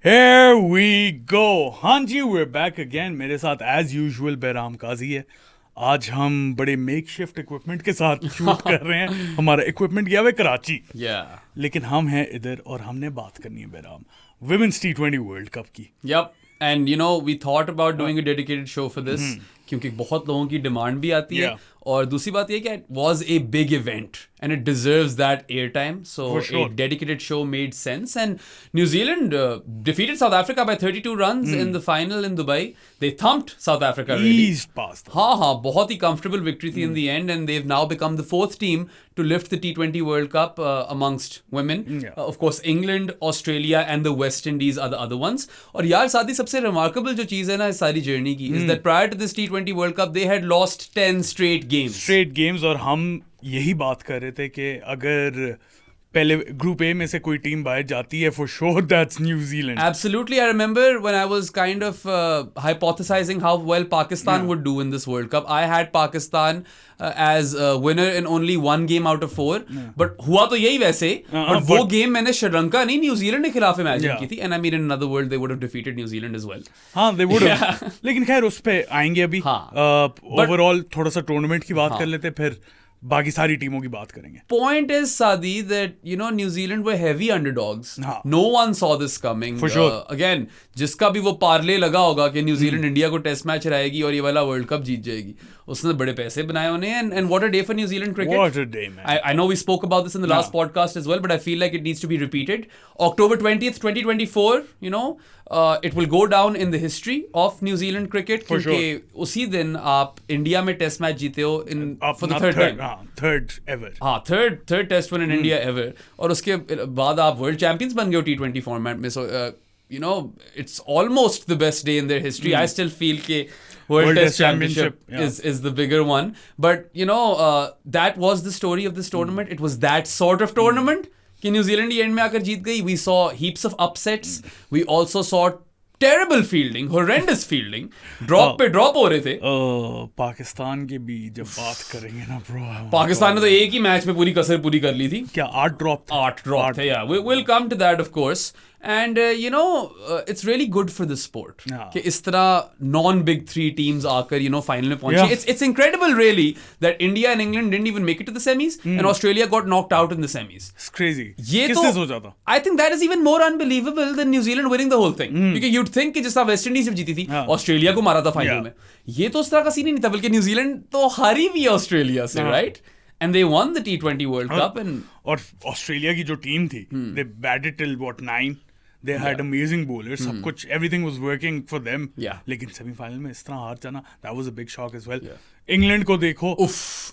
Here we go. हाँ जी, we're back again. मेरे साथ as usual बहराम काजी है. आज हम बड़े मेक शिफ्ट इक्विपमेंट के साथ शूट कर रहे हैं. हमारा इक्विपमेंट गया हुआ है कराची. लेकिन हम हैं इधर और हमने बात करनी है Bahram Women's T20 World Cup की. Yep. And you know, we thought about doing a dedicated show for this क्योंकि बहुत लोगों की डिमांड भी आती है और दूसरी बात ये कि it was a big event and it deserves that airtime. So a dedicated show made sense. And New Zealand defeated South Africa by 32 runs in the final in Dubai. They thumped South Africa really. Eased past them. हाँ, बहुत ही comfortable victory थी in the end, and they've now become the fourth team to lift the T20 World Cup amongst women. Of course, England, Australia and the West Indies are the other ones. और यार साथ ही सबसे remarkable जो चीज़ है ना इस सारी journey की is that prior to this T20 World Cup they had lost 10 straight games. और हम यही बात कर रहे थे कि अगर पहले ग्रुप ए में से कोई टीम बाहर जाती है for sure that's New Zealand. Absolutely. I remember when I was kind of hypothesizing how well Pakistan would do in this World Cup. I had Pakistan as a winner in only one game out of 4. But हुआ तो यही वैसे. But वो game मैंने श्रीलंका नहीं New Zealand के खिलाफ imagine की थी. And I mean in another world they would have defeated New Zealand as well. हाँ, they would have. लेकिन खैर उस पे आएंगे अभी. ओवरऑल थोड़ा सा टूर्नामेंट की बात कर लेते फिर बाकी सारी टीमों की बात करेंगे. Point is, Sadi, that you know New Zealand were heavy underdogs. No one saw this coming. For sure. Again, जिसका भी वो पार्ले लगा होगा कि न्यूजीलैंड इंडिया को टेस्ट मैच हराएगी और ये वाला वर्ल्ड कप जीत जाएगी, उसने बड़े पैसे बनाए उन्हें. And what a day for New Zealand cricket. What a day, man. I know we spoke about this in the last podcast as well, but I feel like it needs to be repeated. October 20th, 2024, you know, it will go down in the history of New Zealand cricket. For sure. क्योंकि उसी दिन आप India में test match जीते हो for the third time. Third ever. हाँ, third test win in India ever. और उसके बाद आप वर्ल्ड चैंपियंस बन गए हो T20 फॉर्मेट में. So you know, it's almost the best day in their history. I still feel कि World Test Championship is the bigger one. But you know, that was the story of this tournament. It was that sort of tournament कि New Zealand he and में आकर जीत गई. We saw heaps of upsets. We also saw terrible fielding, horrendous fielding. Drop पे drop हो रहे थे. पाकिस्तान की भी जब बात करेंगे ना ब्रो, पाकिस्तान ने तो एक ही मैच में पूरी कसर पूरी कर ली थी. क्या 8 ड्रॉप थे. Yeah, we'll come to that of course. And you know, it's really good for the sport कि इस तरह non-big 3 teams आकर you know final में पहुंचे. It's incredible really that India and England didn't even make it to the semis and Australia got knocked out in the semis. It's crazy. ये किसने सोचा था? I think that is even more unbelievable than New Zealand winning the whole thing. क्योंकि you'd think कि जिस तरह West Indies जब जीती थी ऑस्ट्रेलिया को मारा था फाइनल में, ये तो उस तरह का सीन ही नहीं था. बल्कि न्यूजीलैंड तो हारी भी ऑस्ट्रेलिया से, right? And they won the T20 World Cup. And और ऑस्ट्रेलिया की जो टीम थी, they batted till what 9. They had amazing bowlers. सब कुछ everything was working for them. लेकिन सेमीफाइनल में इस तरह हार जाना, that was a big shock as well. England को देखो,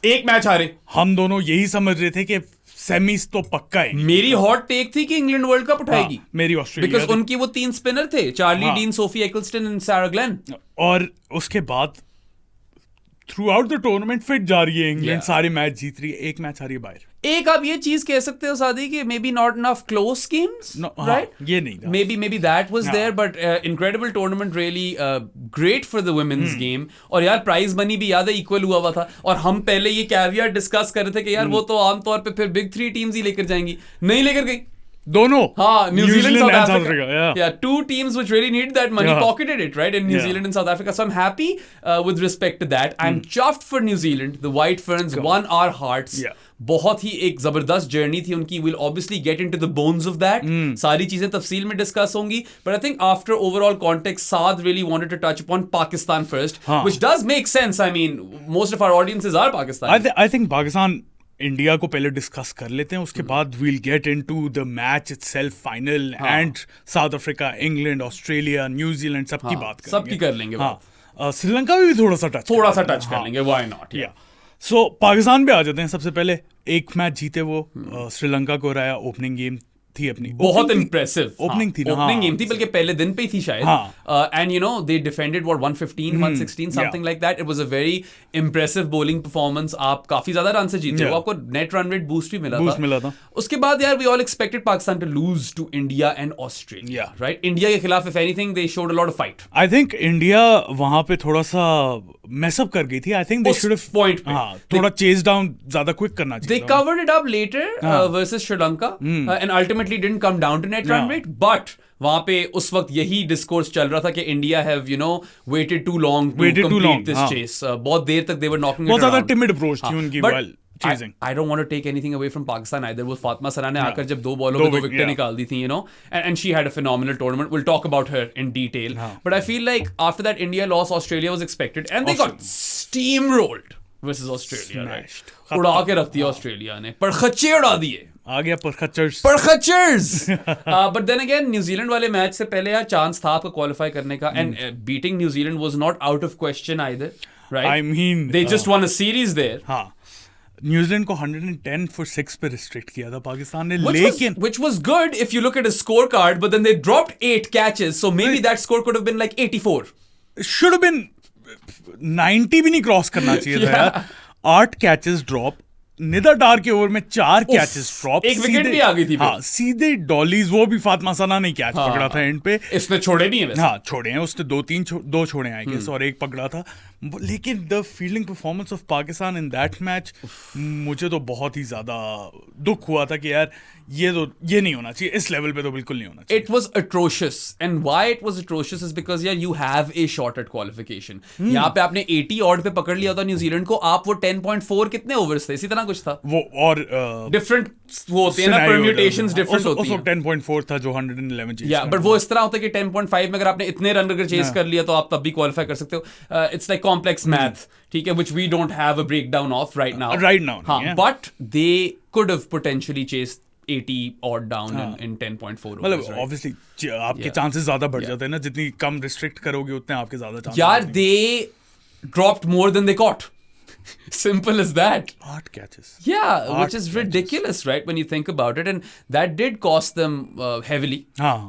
एक मैच हारे. हम दोनों यही समझ रहे थे कि सेमीज तो पक्का है. मेरी हॉट टेक थी कि इंग्लैंड वर्ल्ड कप उठाएगी. मेरी ऑस्ट्रेलिया, बिकॉज उनकी वो 3 स्पिनर थे, Charlie Dean, Sophie Ecclestone and Sarah Glenn. और उसके बाद through the tournament fit जा रही है इंग्लैंड. सारे मैच जीत रही है, एक मैच हारी है बाहर. एक आप ये चीज कह सकते हो सादी कि maybe not enough close games, right? ये नहीं था. Maybe that was there, but incredible tournament, really great for the women's game. और यार प्राइज मनी भी याद है इक्वल हुआ था. और हम पहले ये कैवियर डिस्कस कर रहे थे कि यार वो तो आमतौर पे फिर बिग 3 टीम्स ही लेकर जाएंगी, नहीं लेकर गई दोनों. हाँ, New Zealand South Africa. Yeah, 2 teams which really need that money pocketed it, right? In New Zealand and South Africa. So I'm happy with respect to that. I'm chuffed for New Zealand. The White Ferns won our hearts. बहुत ही एक जबरदस्त journey थी उनकी. We'll obviously get into the bones of that. सारी चीजें तफसील में discuss होंगी. But I think after overall context, Saad really wanted to touch upon Pakistan first, which does make sense. I mean, most of our audiences are Pakistani. I think Pakistan India को पहले discuss कर लेते हैं, उसके बाद we'll get into the match itself, final and South Africa, England, Australia, New Zealand सबकी बात करेंगे. सबकी कर लेंगे. श्रीलंका में भी थोड़ा सा टच कर लेंगे. Why not. सो पाकिस्तान पे आ जाते हैं. सबसे पहले एक मैच जीते वो, श्रीलंका को हराया. ओपनिंग गेम थी अपनी, बहुत इंप्रेसिव ओपनिंग थी. ओपनिंग गेम थी, बल्कि पहले दिन पे ही थी शायद. And you know they defended what 115 116 something like that. It was a very impressive bowling performance. आप काफी ज्यादा रन से जीते हो, आपको नेट रन रेट बूस्ट भी मिला था. उसके बाद यार we all expected Pakistan to lose to India and Australia, right? India के खिलाफ if anything they showed a lot of fight. I think India वहां पे थोड़ा सा मेसअप कर गई थी. I think they should have point थोड़ा चेज डाउन ज्यादा क्विक करना चाहिए. They covered it up later versus Sri Lanka and ultimately didn't come down to net run rate, but वहां पे उस वक्त यही डिस्कोर्स चल रहा था कि India have waited too long to complete this chase. बहुत देर तक दे वर नॉकिंग बहुत ज्यादा टिमिड अप्रोच थी उनकी while chasing. I don't want to take anything away from Pakistan either. वो फातिमा सना ने आकर जब 2 बॉलों पे 2 विकेटें निकाल दी थी, and she had a phenomenal tournament. We'll talk about her in detail. But I feel like after that India loss, Australia was expected, and they got steamrolled versus Australia. Right? उड़ा के रख दिया ऑस्ट्रेलिया ने, परखच्चे उड़ा दिए. आ गया परखच्चर्स. But then again, New Zealand वाले match से पहले यार चांस था आपको क्वालिफाई करने का, and beating New Zealand was not out of question either. Right? I mean, they just won a series there. हाँ. न्यूजीलैंड को 110 for 6 पे रिस्ट्रिक्ट किया था पाकिस्तान ने, लेकिन which was good if you look at a scorecard, but then they dropped 8 catches, so maybe that score could have been like 84. should have been 90 भी नहीं cross करना चाहिए था यार. 8 कैचेस ड्रॉप, निदर डार के ओवर में 4 कैचेस ड्रॉप, एक wicket भी आ गई थी. हाँ, सीधे डॉलीज, वो भी फातिमा सना ने कैच पकड़ा था एंड पे. इसने छोड़े नहीं है वैसे. हाँ, छोड़े हैं उसने, 2 छोड़े आई गेस, और एक पकड़ा था. लेकिन the fielding performance of Pakistan in that match, मुझे तो बहुत ही ज्यादा दुख हुआ था कि यार ये नहीं होना चाहिए, इस लेवल पे तो बिल्कुल नहीं होना चाहिए. It was atrocious, and why it was atrocious is because यार you have a shot at qualification. यहाँ पे आपने 80 ऑड पे पकड़ लिया था न्यूजीलैंड को, आप वो 10.4 कितने ओवर्स थे, इसी तरह कुछ था वो, और डिफरेंट वो होते हैं ना, परम्यूटेशंस डिफरेंट होती हैं. 10.4 था जो 111 चेस. या बट वो इस तरह होता है कि 10.5 में अगर आपने इतने रन अगर चेस कर लिया तो आप तब भी क्वालिफाई कर सकते हो. इट्स लाइक कॉम्प्लेक्स मैथ, ठीक है, which we don't have a breakdown of right now. हाँ, but they could have potentially chased 80 odd down in 10.4 overs. मतलब obviously आपके चांसेस ज्यादा बढ़ जाते हैं ना, जितनी कम रिस्ट्रिक्ट करोगे उतने आपके ज्यादा चांसेस. यार they dropped more than they caught. Simple as that. 8 catches. Yeah, which is ridiculous, right? When you think about it, and that did cost them heavily,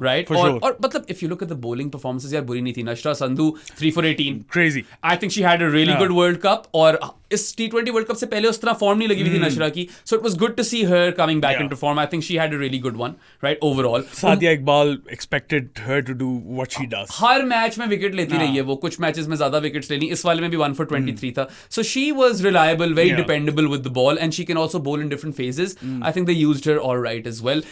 right? For sure. Or मतलब if you look at the bowling performances, यार बुरी नहीं थी. Nashra Sandhu 3 for 18. Crazy. I think she had a really good World Cup. और इस T20 World Cup से पहले उस तरह फॉर्म नहीं लगी हुई थी नशरा की. So it was good to see her coming back into form. I think she had a really good one, right? Overall. Sadia Iqbal expected her to do what she does. Her match में wicket लेती रही है वो. कुछ matches में ज्यादा wickets लेनी, इस वाले में भी 1 for 23 था. So she was reliable, very dependable with the ball, and she can also bowl in different phases. I think they used her all right as well.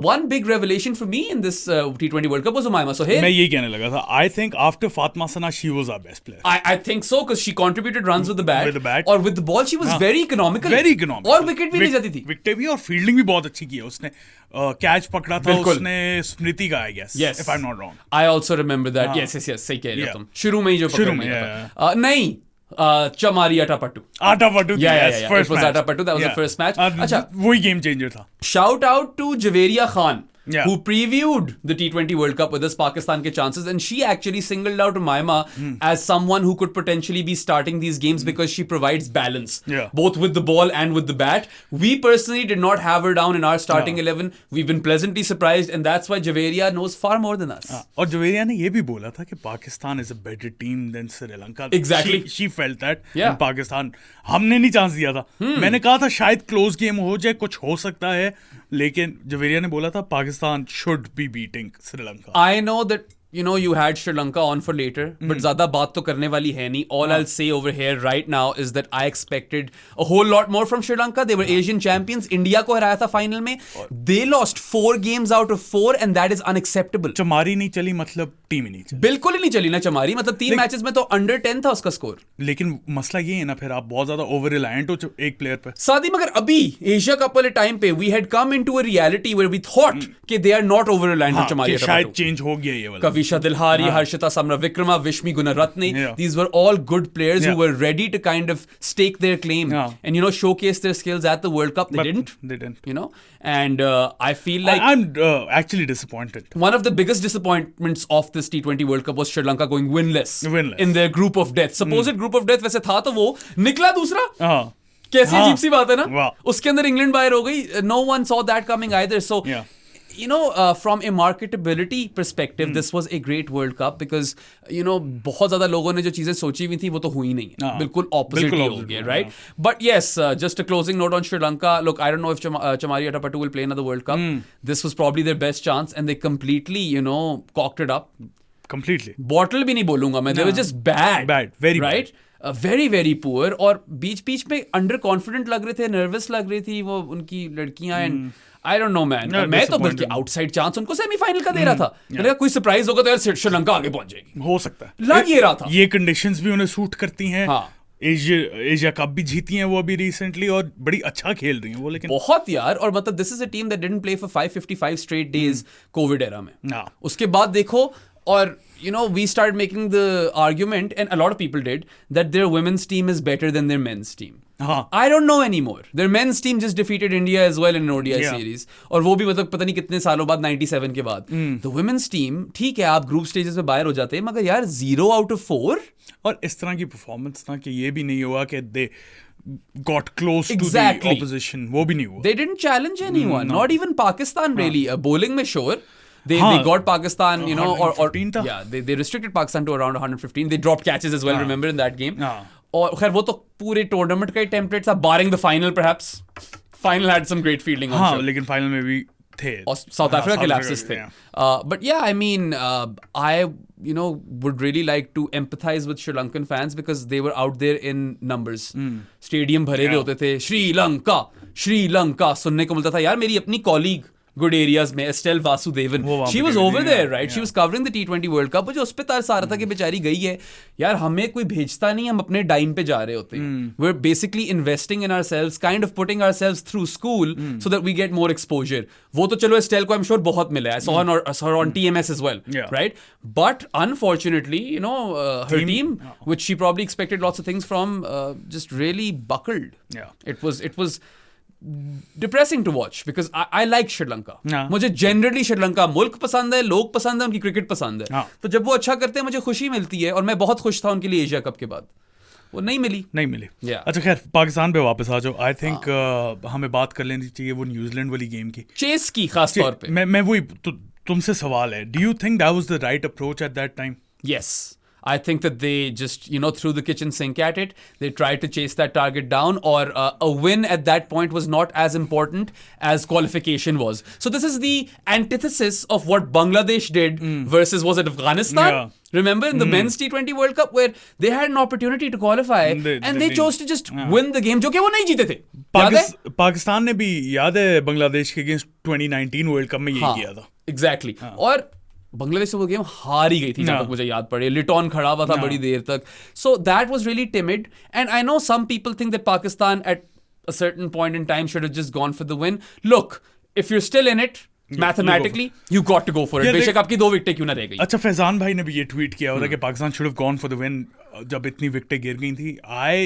One big revelation for me in this T20 World Cup was Umaima Sohail. मैं यही कहने लगा था. I think after Fatima Sana, she was our best player. I think so, because she contributed runs with the bat. With the bat. और with the ball she was very economical. Very economical. और wicket भी ले जाती थी. Wicket भी, और fielding भी बहुत अच्छी की है उसने. कैच पकड़ा था उसने स्मृति का, I guess. Yes. If I'm not wrong. I also remember that. Yes. सही कह रहे हो तुम. शुरू में ही जो पकड़ लिया था. नहीं. Chamari Atapattu. Yes, first it was match. Atapattu. That was the first match. अच्छा, वही गेम चेंजर था. Shout out to Javeria Khan, who previewed the T20 World Cup with us, Pakistan ke chances, and she actually singled out Umaima as someone who could potentially be starting these games because she provides balance, both with the ball and with the bat. We personally did not have her down in our starting 11. We've been pleasantly surprised, and that's why Javeria knows far more than us. और जवेरिया ने ये भी बोला था कि Pakistan is a better team than Sri Lanka. Exactly. She felt that. And Pakistan, हमने नहीं chance दिया था. मैंने कहा था शायद क्लोज गेम हो जाए, कुछ हो सकता है, लेकिन जवेरिया ने बोला था Pakistan should be beating Sri Lanka. I know that you had Sri Lanka on for later, but ज़्यादा बात तो करने वाली है नहीं. All I'll say over here right now is that I expected a whole lot more from Sri Lanka. They were Asian champions. India को हराया था फाइनल में. They lost 4 games out of 4, and that is unacceptable. चमारी नहीं चली, मतलब team ही नहीं चली. बिल्कुल ही नहीं चली ना चमारी. मतलब 3 मैचेस में तो under 10 था उसका स्कोर. लेकिन मसला ये है ना, फिर आप बहुत ज्यादा ओवर रिलायंट हो एक प्लेयर पे. सादी मगर अभी एशिया कप वाले टाइम पे we had come into a reality where we thought कि they are not over reliant on चमारी. शायद चेंज हो गया ये वाला. Kavisha Dilhari, Harshita Samra Vikrama, Vishmi Gunaratne. These were all good players who were ready to kind of stake their claim and showcase their skills at the World Cup. They didn't. And I feel like I'm actually disappointed. One of the biggest disappointments of this T20 World Cup was Sri Lanka going winless in their group of death. Supposed group of death वैसे था तो वो निकला दूसरा. कैसी अजीब सी बात है ना. उसके अंदर इंग्लैंड बाहर हो गई. No one saw that coming either. So from a marketability perspective, this was a great World Cup because बहुत ज्यादा लोगों ने जो चीजें सोची हुई थी वो तो हुई नहीं है. बिल्कुल opposite ही हो गया, right? But yes, just a closing note on Sri Lanka. Look, I don't know if Chamari Atapattu will play another World Cup. This was probably their best chance, and they completely cocked it up. Completely. Bottle भी नहीं बोलूंगा मैं. They were just bad. Very right? bad. Very very poor, और बीच बीच में under confident लग रहे थे, nervous लग रही थी वो उनकी लड़कियां, and I don't know man, मैं तो बल्कि आउटसाइड चांस उनको सेमीफाइनल का दे रहा था, मैंने कहा कोई सरप्राइज होगा तो यार श्रीलंका आगे पहुंच जाएगी, हो सकता है, लग ये रहा था। ये कंडीशंस भी उन्हें सूट करती हैं। हाँ, एशिया कप भी जीती हैं वो अभी रिसेंटली, और बड़ी अच्छा खेल रही हैं वो, लेकिन बहुत यार, और मतलब this is a team that didn't play for 555 straight days Covid era में। उसके बाद देखो, और you know, we started making the argument, and a lot of people did, that their women's team is better than their men's team. I don't know anymore. Their men's team just defeated India as well in an ODI series. और वो भी मतलब पता नहीं कितने सालों बाद, 97 के बाद। The women's team, ठीक है आप ग्रुप स्टेजेस में बाहर हो जाते हैं, मगर यार 0 out of 4। और इस तरह की परफॉर्मेंस ना, कि ये भी नहीं हुआ कि they got close to the opposition, वो भी नहीं हुआ। They didn't challenge anyone, not even Pakistan really. Bowling में sure. They got Pakistan, you know, or yeah, they restricted Pakistan to around 115. They dropped catches as well, remember, in that game. और खैर वो तो पूरे tournament का ही template था, barring the final perhaps. Final had some great fielding. हाँ, लेकिन final में भी थे, और साउथ अफ्रीका के lapses थे. But yeah, I mean, I would really like to empathize with Sri Lankan fans because they were out there in numbers. Stadium भरे हुए होते थे, श्रीलंका सुनने को मिलता था यार। मेरी अपनी colleague good areas में Estelle Vasudevan, she was over there, right? She was covering the T20 World Cup, मुझे उस पे तार सारा था कि बेचारी गई है यार, हमें कोई भेजता नहीं, हम अपने डाइम पे जा रहे होते हैं। We're basically investing in ourselves, kind of putting ourselves through school so that we get more exposure. वो तो चलो Estelle को I'm sure बहुत मिला है, I saw her on TMS as well, right? But unfortunately, her team, which she probably expected lots of things from, just really buckled. It was depressing to watch because I like Sri Lanka. मुझे generally Sri Lanka मुल्क पसंद है, लोग पसंद है, उनकी cricket पसंद है। तो जब वो अच्छा करते हैं मुझे खुशी मिलती है, और मैं बहुत खुश था उनके लिए एशिया कप के बाद। वो नहीं मिली। अच्छा खैर, पाकिस्तान पे वापस आ जाओ। आई थिंक हमें बात कर लेनी चाहिए वो न्यूजीलैंड वाली गेम की, चेस की खास तौर पे। मैं वही तुमसे सवाल है, do you think that was the right approach at that time? Yes. I think that they just, threw the kitchen sink at it. They tried to chase that target down, or a win at that point was not as important as qualification was. So this is the antithesis of what Bangladesh did versus, was it Afghanistan? Remember in the men's T20 World Cup where they had an opportunity to qualify and they chose to just win the game, जो कि वो नहीं जीते थे। पाकिस्तान ने भी, याद है, बांग्लादेश के अगेंस्ट 2019 वर्ल्ड कप में यही किया था। Exactly. और बांग्लादेश से वो गेम हार ही गई थी, जब तक मुझे याद पड़े। लिटॉन खड़ा हुआ था बड़ी देर तक। So that was really timid, and I know some people think that Pakistan at a certain point in time should have just gone for the win. Look, if you are still in it mathematically, you got to go for it, बेशक आपकी 2 विकेटें क्यों ना रह गई। अच्छा, फैजान भाई ने भी ये ट्वीट किया होता कि Pakistan should have gone for the win जब इतनी विकेटें गिर गई थी। I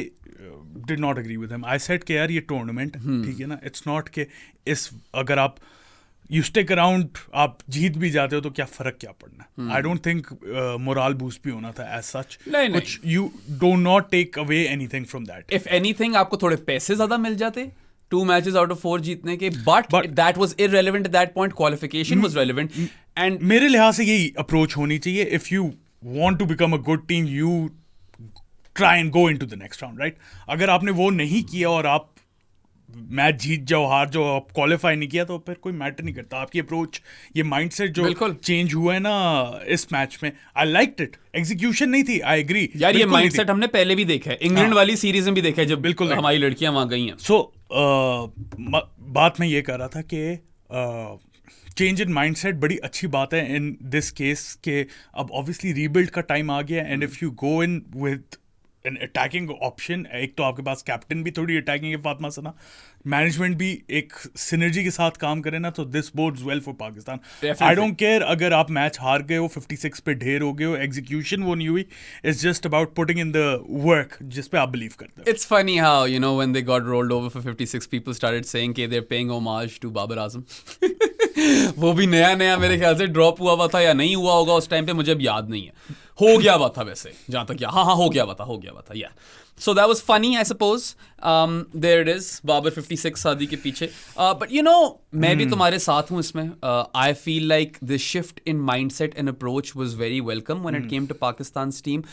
did not agree with him. I said कि यार ये टूर्नामेंट, ठीक है ना, इट्स नॉट के अगर आप यू स्टिक अराउंड, आप जीत भी जाते हो तो क्या फर्क क्या पड़ना। I don't think moral boost भी होना था एज सच। कुछ you do not take away anything from that. If anything आपको थोड़े पैसे ज्यादा मिल जाते 2 मैचेस आउट ऑफ 4 जीतने के, but that was irrelevant at that point. Qualification was relevant, and मेरे लिहाज से यही अप्रोच होनी चाहिए। If you want to become a good team, you try and go into the next round, right? अगर आपने वो नहीं किया और आप मैच जीत जाओ, हार जाओ, आप क्वालिफाई नहीं किया, तो फिर कोई मैटर नहीं करता। आपकी अप्रोच, ये माइंडसेट जो चेंज हुआ है ना इस मैच में, आई लाइक्ड इट। एग्जीक्यूशन नहीं थी, आई एग्री यार, ये माइंडसेट हमने पहले भी देखा है, इंग्लैंड वाली सीरीज में भी देखा है, जब बिल्कुल हमारी लड़कियां वहां गई हैं। सो बात मैं ये कर रहा था कि चेंज इन माइंडसेट बड़ी अच्छी बात है इन दिस केस के। अब ऑब्वियसली रीबिल्ड का टाइम आ गया, and if you go in with an attacking option, एक तो आपके पास कैप्टन भी थोड़ी अटैकिंग है फातिमा सना, मैनेजमेंट भी एक सिनर्जी के साथ काम करे ना, तो this boards well for Pakistan. I don't care अगर आप मैच हार गए हो, 56 पे ढेर हो गए हो, एग्जीक्यूशन वो नहीं हुई। It's just about putting in the work जिस पे आप बिलीव करते हो। It's funny how when they got rolled over for 56 people started saying कि they are paying homage to Babar Azam. वो भी नया मेरे ख्याल से ड्रॉप हुआ था या नहीं हुआ होगा उस टाइम पे, मुझे अब याद नहीं है। हो गया हुआ था वैसे, जहां तक हाँ हो गया हुआ था या। So that was funny, I suppose. There it is, Babar 56 शादी के पीछे. But मैं भी तुम्हारे साथ हूँ इसमें. I feel like the shift in mindset and approach was very welcome when it came to Pakistan's team.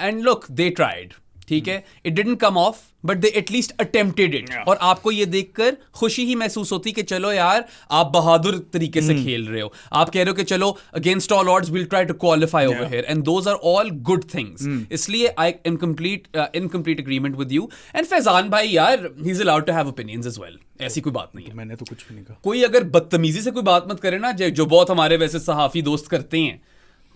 And look, they tried. ठीक है, it didn't come of but they at least attempted it, और आपको ये देखकर खुशी ही महसूस होती कि चलो यार आप बहादुर तरीके से खेल रहे हो, आप कह रहे हो कि चलो against all odds will try to qualify over here, and those are all good things. इसलिए I am in complete agreement with you. And Faizan bhai यार, he is allowed to have opinions as well, ऐसी कोई बात नहीं है. मैंने तो कुछ भी नहीं कहा. कोई अगर बदतमीजी से कोई बात मत करे ना, जो बहुत हमारे वैसे सहाफी दोस्त करते हैं,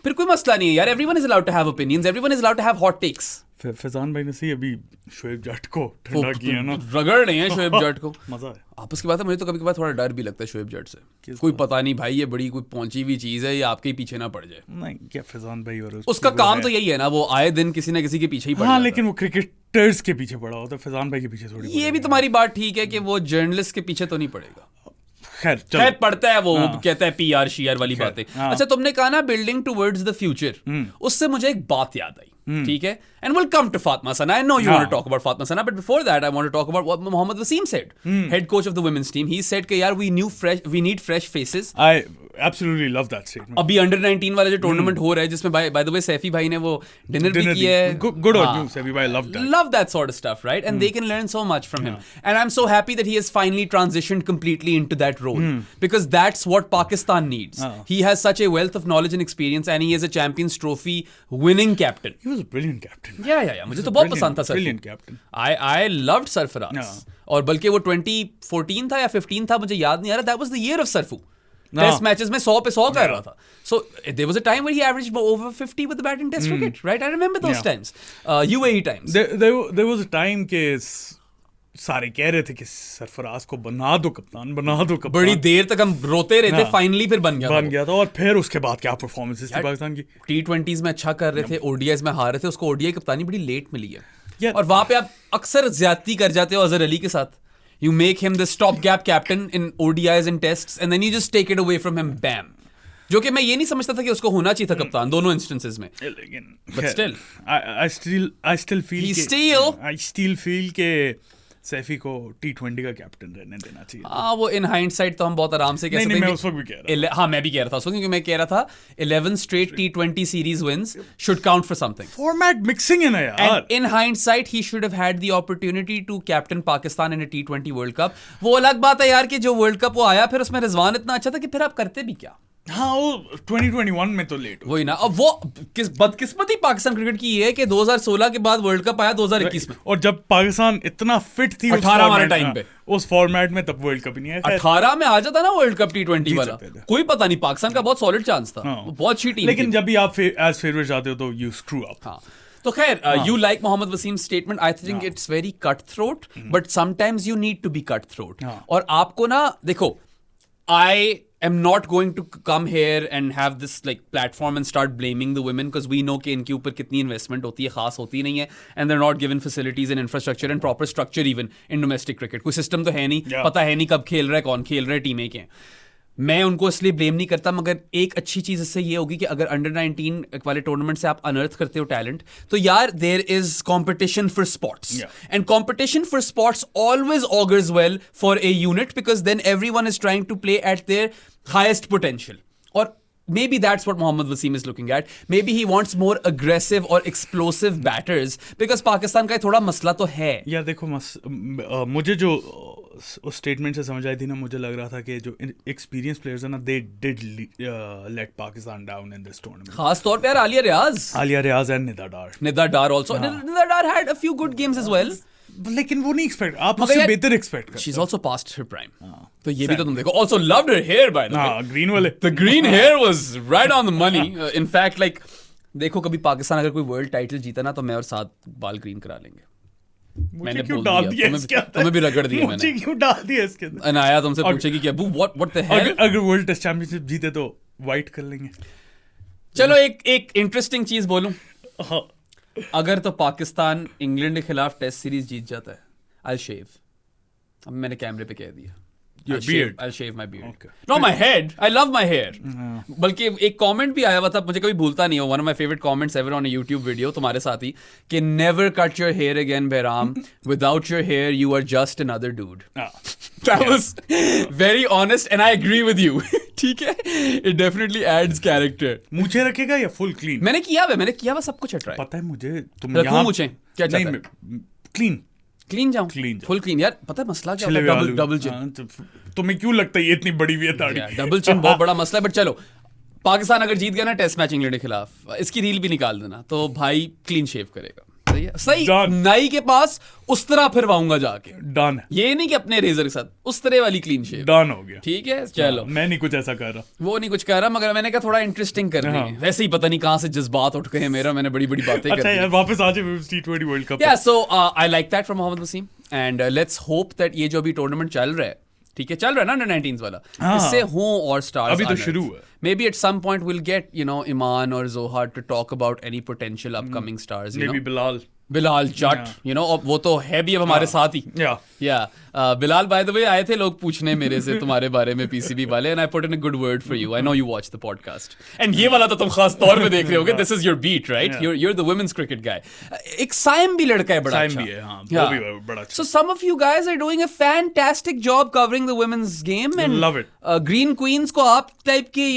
फिर कोई मसला नहीं है यार. Everyone is allowed to have opinions, everyone is allowed to have hot takes. Faizan भाई ने सही अभी शोएब जट को ठंडा किया ना, रगड़ नहीं है शोएब जट को. मजा है. आपस की बात है, मुझे तो कभी कभार थोड़ा डर भी लगता है शोएब जट से. कोई पता नहीं भाई, ये बड़ी कोई पहुंची हुई चीज है, ये आपके ही पीछे ना पड़ जाए. नहीं क्या फैजान भाई और उसका काम तो यही है ना, वो आए दिन किसी ना किसी के पीछे ही पड़. हाँ, लेकिन वो क्रिकेटर्स के पीछे पड़ा होता है, फैजान भाई के पीछे थोड़ी. ये भी तुम्हारी बात ठीक है कि वो जर्नलिस्ट के पीछे तो नहीं पड़ेगा. खैर पढ़ता है वो, कहता है पीआर शीआर वाली बातें. अच्छा, तुमने कहा ना बिल्डिंग टुवर्ड्स द फ्यूचर, उससे मुझे एक बात याद आई. ठीक है, and we'll come to Fatima Sana. I know you want to talk about Fatima Sana, but before that I want to talk about what Mohammad Waseem said, head coach of the women's team. He said कि यार we need fresh faces. I absolutely love that statement. अभी under 19 वाला जो tournament हो रहा है, जिसमें by the way Saifi भाई ने वो डिनर भी किया है. Good on you, Saifi bhai. Love that sort of stuff, right? And they can learn so much from him. And I'm so happy that he has finally transitioned completely into that role, because that's what Pakistan needs. He has such a wealth of knowledge and experience, and he is a Champions Trophy winning captain. He was a brilliant captain. Yeah. मुझे तो बहुत पसंद था sir. Brilliant captain. I loved Sarfaraz. और बल्कि वो 2014 था या 15 था, मुझे याद नहीं आ रहा. That was the year of Sarfu. Test matches में 100 पे 100 कर रहा था. So there was a time where he averaged over 50 with the bat in test cricket, right? I remember those times. UAE times. There was a time के सारे कह रहे थे कि सरफराज को बना दो कप्तान. बड़ी देर तक हम रोते रहे थे, फाइनली फिर बन गया था. और फिर उसके बाद क्या परफॉर्मेंसेस थी पाकिस्तान की. T20s में अच्छा कर रहे थे, ODIs में हार रहे थे. उसको ODI कप्तानी बड़ी लेट मिली है, और वहां पे आप अक्सर ज्यादती कर जाते हो अजहर अली के साथ. You make him the stopgap captain in ODIs and tests, and then you just take it away from him, bam. जो कि मैं ये नहीं समझता था कि उसको होना चाहिए था कप्तान दोनों इंस्टेंसेस में. लेकिन But still, I still feel के सैफी को T20 का कैप्टन रहने देना चाहिए. हाँ, वो इन हाइंडसाइट तो हम बहुत आराम से कह सकते हैं. मैं उस वक्त भी कह रहा था. हाँ, मैं भी कह रहा था उस वक्त, क्योंकि मैं कह रहा था 11 straight T20 series wins should count for something. Format mixing है ना यार. And in hindsight, he should have had the opportunity to captain Pakistan in a T20 World Cup. वो अलग बात है यार कि जो वर्ल्ड कप वो आया, फिर उसमें रिजवान इतना अच्छा था कि फिर आप करते भी क्या. हाँ, वो 2021 में तो लेट वही ना. अब वो बदकिस्मती पाकिस्तान क्रिकेट की ये है कि 2016 के बाद वर्ल्ड कप आया 2021 में, और जब पाकिस्तान इतना फिट थी 18 वाले टाइम पे, उस फॉर्मेट में, तब वर्ल्ड कप ही नहीं आया. 18 में आ जाता ना वर्ल्ड कप T20 वाला, कोई पता नहीं. पाकिस्तान का बहुत सॉलिड चांस था, बहुत अच्छी टीम. लेकिन जब भी आप एज फेवरेट जाते हो तो यू स्क्रू अप. हाँ, तो खैर, you like Mohammad Waseem's statement. I think it's very cutthroat, but sometimes you need to be cutthroat. और आपको ना देखो, I am not going to come here and have this like platform and start blaming the women, because we know कि इनके ऊपर कितनी investment होती है, खास होती नहीं है, and they're not given facilities and infrastructure and proper structure even in domestic cricket. कोई system तो है नहीं, पता है नहीं कब खेल रहा है, कौन खेल रहा है, टीमें क्या हैं. मैं उनको इसलिए ब्लेम नहीं करता, मगर एक अच्छी चीज इससे ये होगी कि अगर अंडर 19 वाले टूर्नामेंट से आप अनर्थ करते हो टैलेंट, तो यार there is competition for spots, and competition for spots always augurs well for a unit, because then everyone is trying to play at their highest potential. और maybe that's what Mohammad Waseem is looking at. Maybe he wants more aggressive or explosive batters, because Pakistan का थोड़ा मसला तो है. यार देखो, मुझे जो उस स्टेटमेंट से समझ आई थी ना, मुझे लग रहा था कि जो एक्सपीरियंस प्लेयर्स हैं ना, they did let Pakistan down in this tournament. खास तौर पे यार आलिया रियाज and Nida Dar also. Nida Dar had a few good games as well. लेकिन वो नहीं एक्सपेक्ट, आप उससे बेहतर एक्सपेक्ट करते. She's also past her prime. तो ये भी तो तुम देखो. Also loved her hair, by the way. Green वाले. The green hair was right on the money. In fact, like देखो, कभी पाकिस्तान अगर कोई वर्ल्ड टाइटल जीता ना, तो मैं और साथ बाल ग्रीन करा लेंगे. मैंने क्यों डाल दिया इसके अंदर? तुम्हें भी रगड़ दिया मैंने. मुझे क्यों डाल दिया इसके अंदर? अनाया तुमसे पूछेगी कि अबू what the hell? अगर वर्ल्ड टेस्ट चैंपियनशिप जीते तो वाइट कर लेंगे. चलो एक इंटरेस्टिंग चीज बोलूं. अगर तो पाकिस्तान इंग्लैंड के खिलाफ टेस्ट सीरीज जीत जाता है, I'll shave. अब मैंने कैमरे पे कह दिया. Your beard. I'll shave my beard. Okay. Not my head. I love my hair. बल्कि एक comment भी आया हुआ था, मुझे कभी भूलता नहीं हो. One of my favorite comments ever on a YouTube video तुम्हारे साथ ही कि never cut your hair again, Behram. Without your hair, you are just another dude. That was very honest and I agree with you. ठीक है? It definitely adds character. मुझे रखेगा या full clean? मैंने किया हुआ सब कुछ है try. पता है मुझे तुम रखूं मुझे क्या चाहता है? Clean. क्लीन जाऊं फुल क्लीन यार पता है मसला क्या होता है डबल चिन तुम्हें क्यों लगता है ये इतनी बड़ी हुई है दाढ़ी डबल चिन बहुत बड़ा मसला है बट चलो पाकिस्तान अगर जीत गया ना टेस्ट मैच इंग्लैंड के खिलाफ इसकी रील भी निकाल देना तो भाई क्लीन शेव करेगा सही है सही नाई के पास उस तरह फिरवाऊंगा जाके डन ये नहीं कि अपने रेजर के साथ उस तरह वाली क्लीन शेव डन हो गया ठीक है चलो मैं नहीं कुछ ऐसा कर रहा वो नहीं कुछ कर रहा मगर मैंने कहा थोड़ा इंटरेस्टिंग करनी है वैसे ही पता नहीं कहाँ से जज्बात उठ गए मेरा मैंने बड़ी बड़ी बातें अच्छा यार वापस आ जाए T20 world cup yeah so I like that from Mohammad Waseem and let's hope that ये जो अभी टूर्नामेंट चल रहा है ठीक है चल रहा है ना अंडर 19 वाला इससे हों और स्टार्स अभी तो शुरू है maybe at some point we'll get Iman or Zohar to talk about any potential upcoming stars maybe Bilal Jat और वो तो है भी अब हमारे साथ ही Bilal by the way आए थे लोग पूछने मेरे से तुम्हारे बारे में PCB वाले and I put in a good word for you I know you watch the podcast and ये वाला तो तुम खास तौर पे देख रहे होगे this is your beat right you're the women's cricket guy एक साइम भी लड़का है बड़ा अच्छा वो भी बड़ा अच्छा so some of you guys are doing a fantastic job covering the women's game and love it green queens को आप टाइप के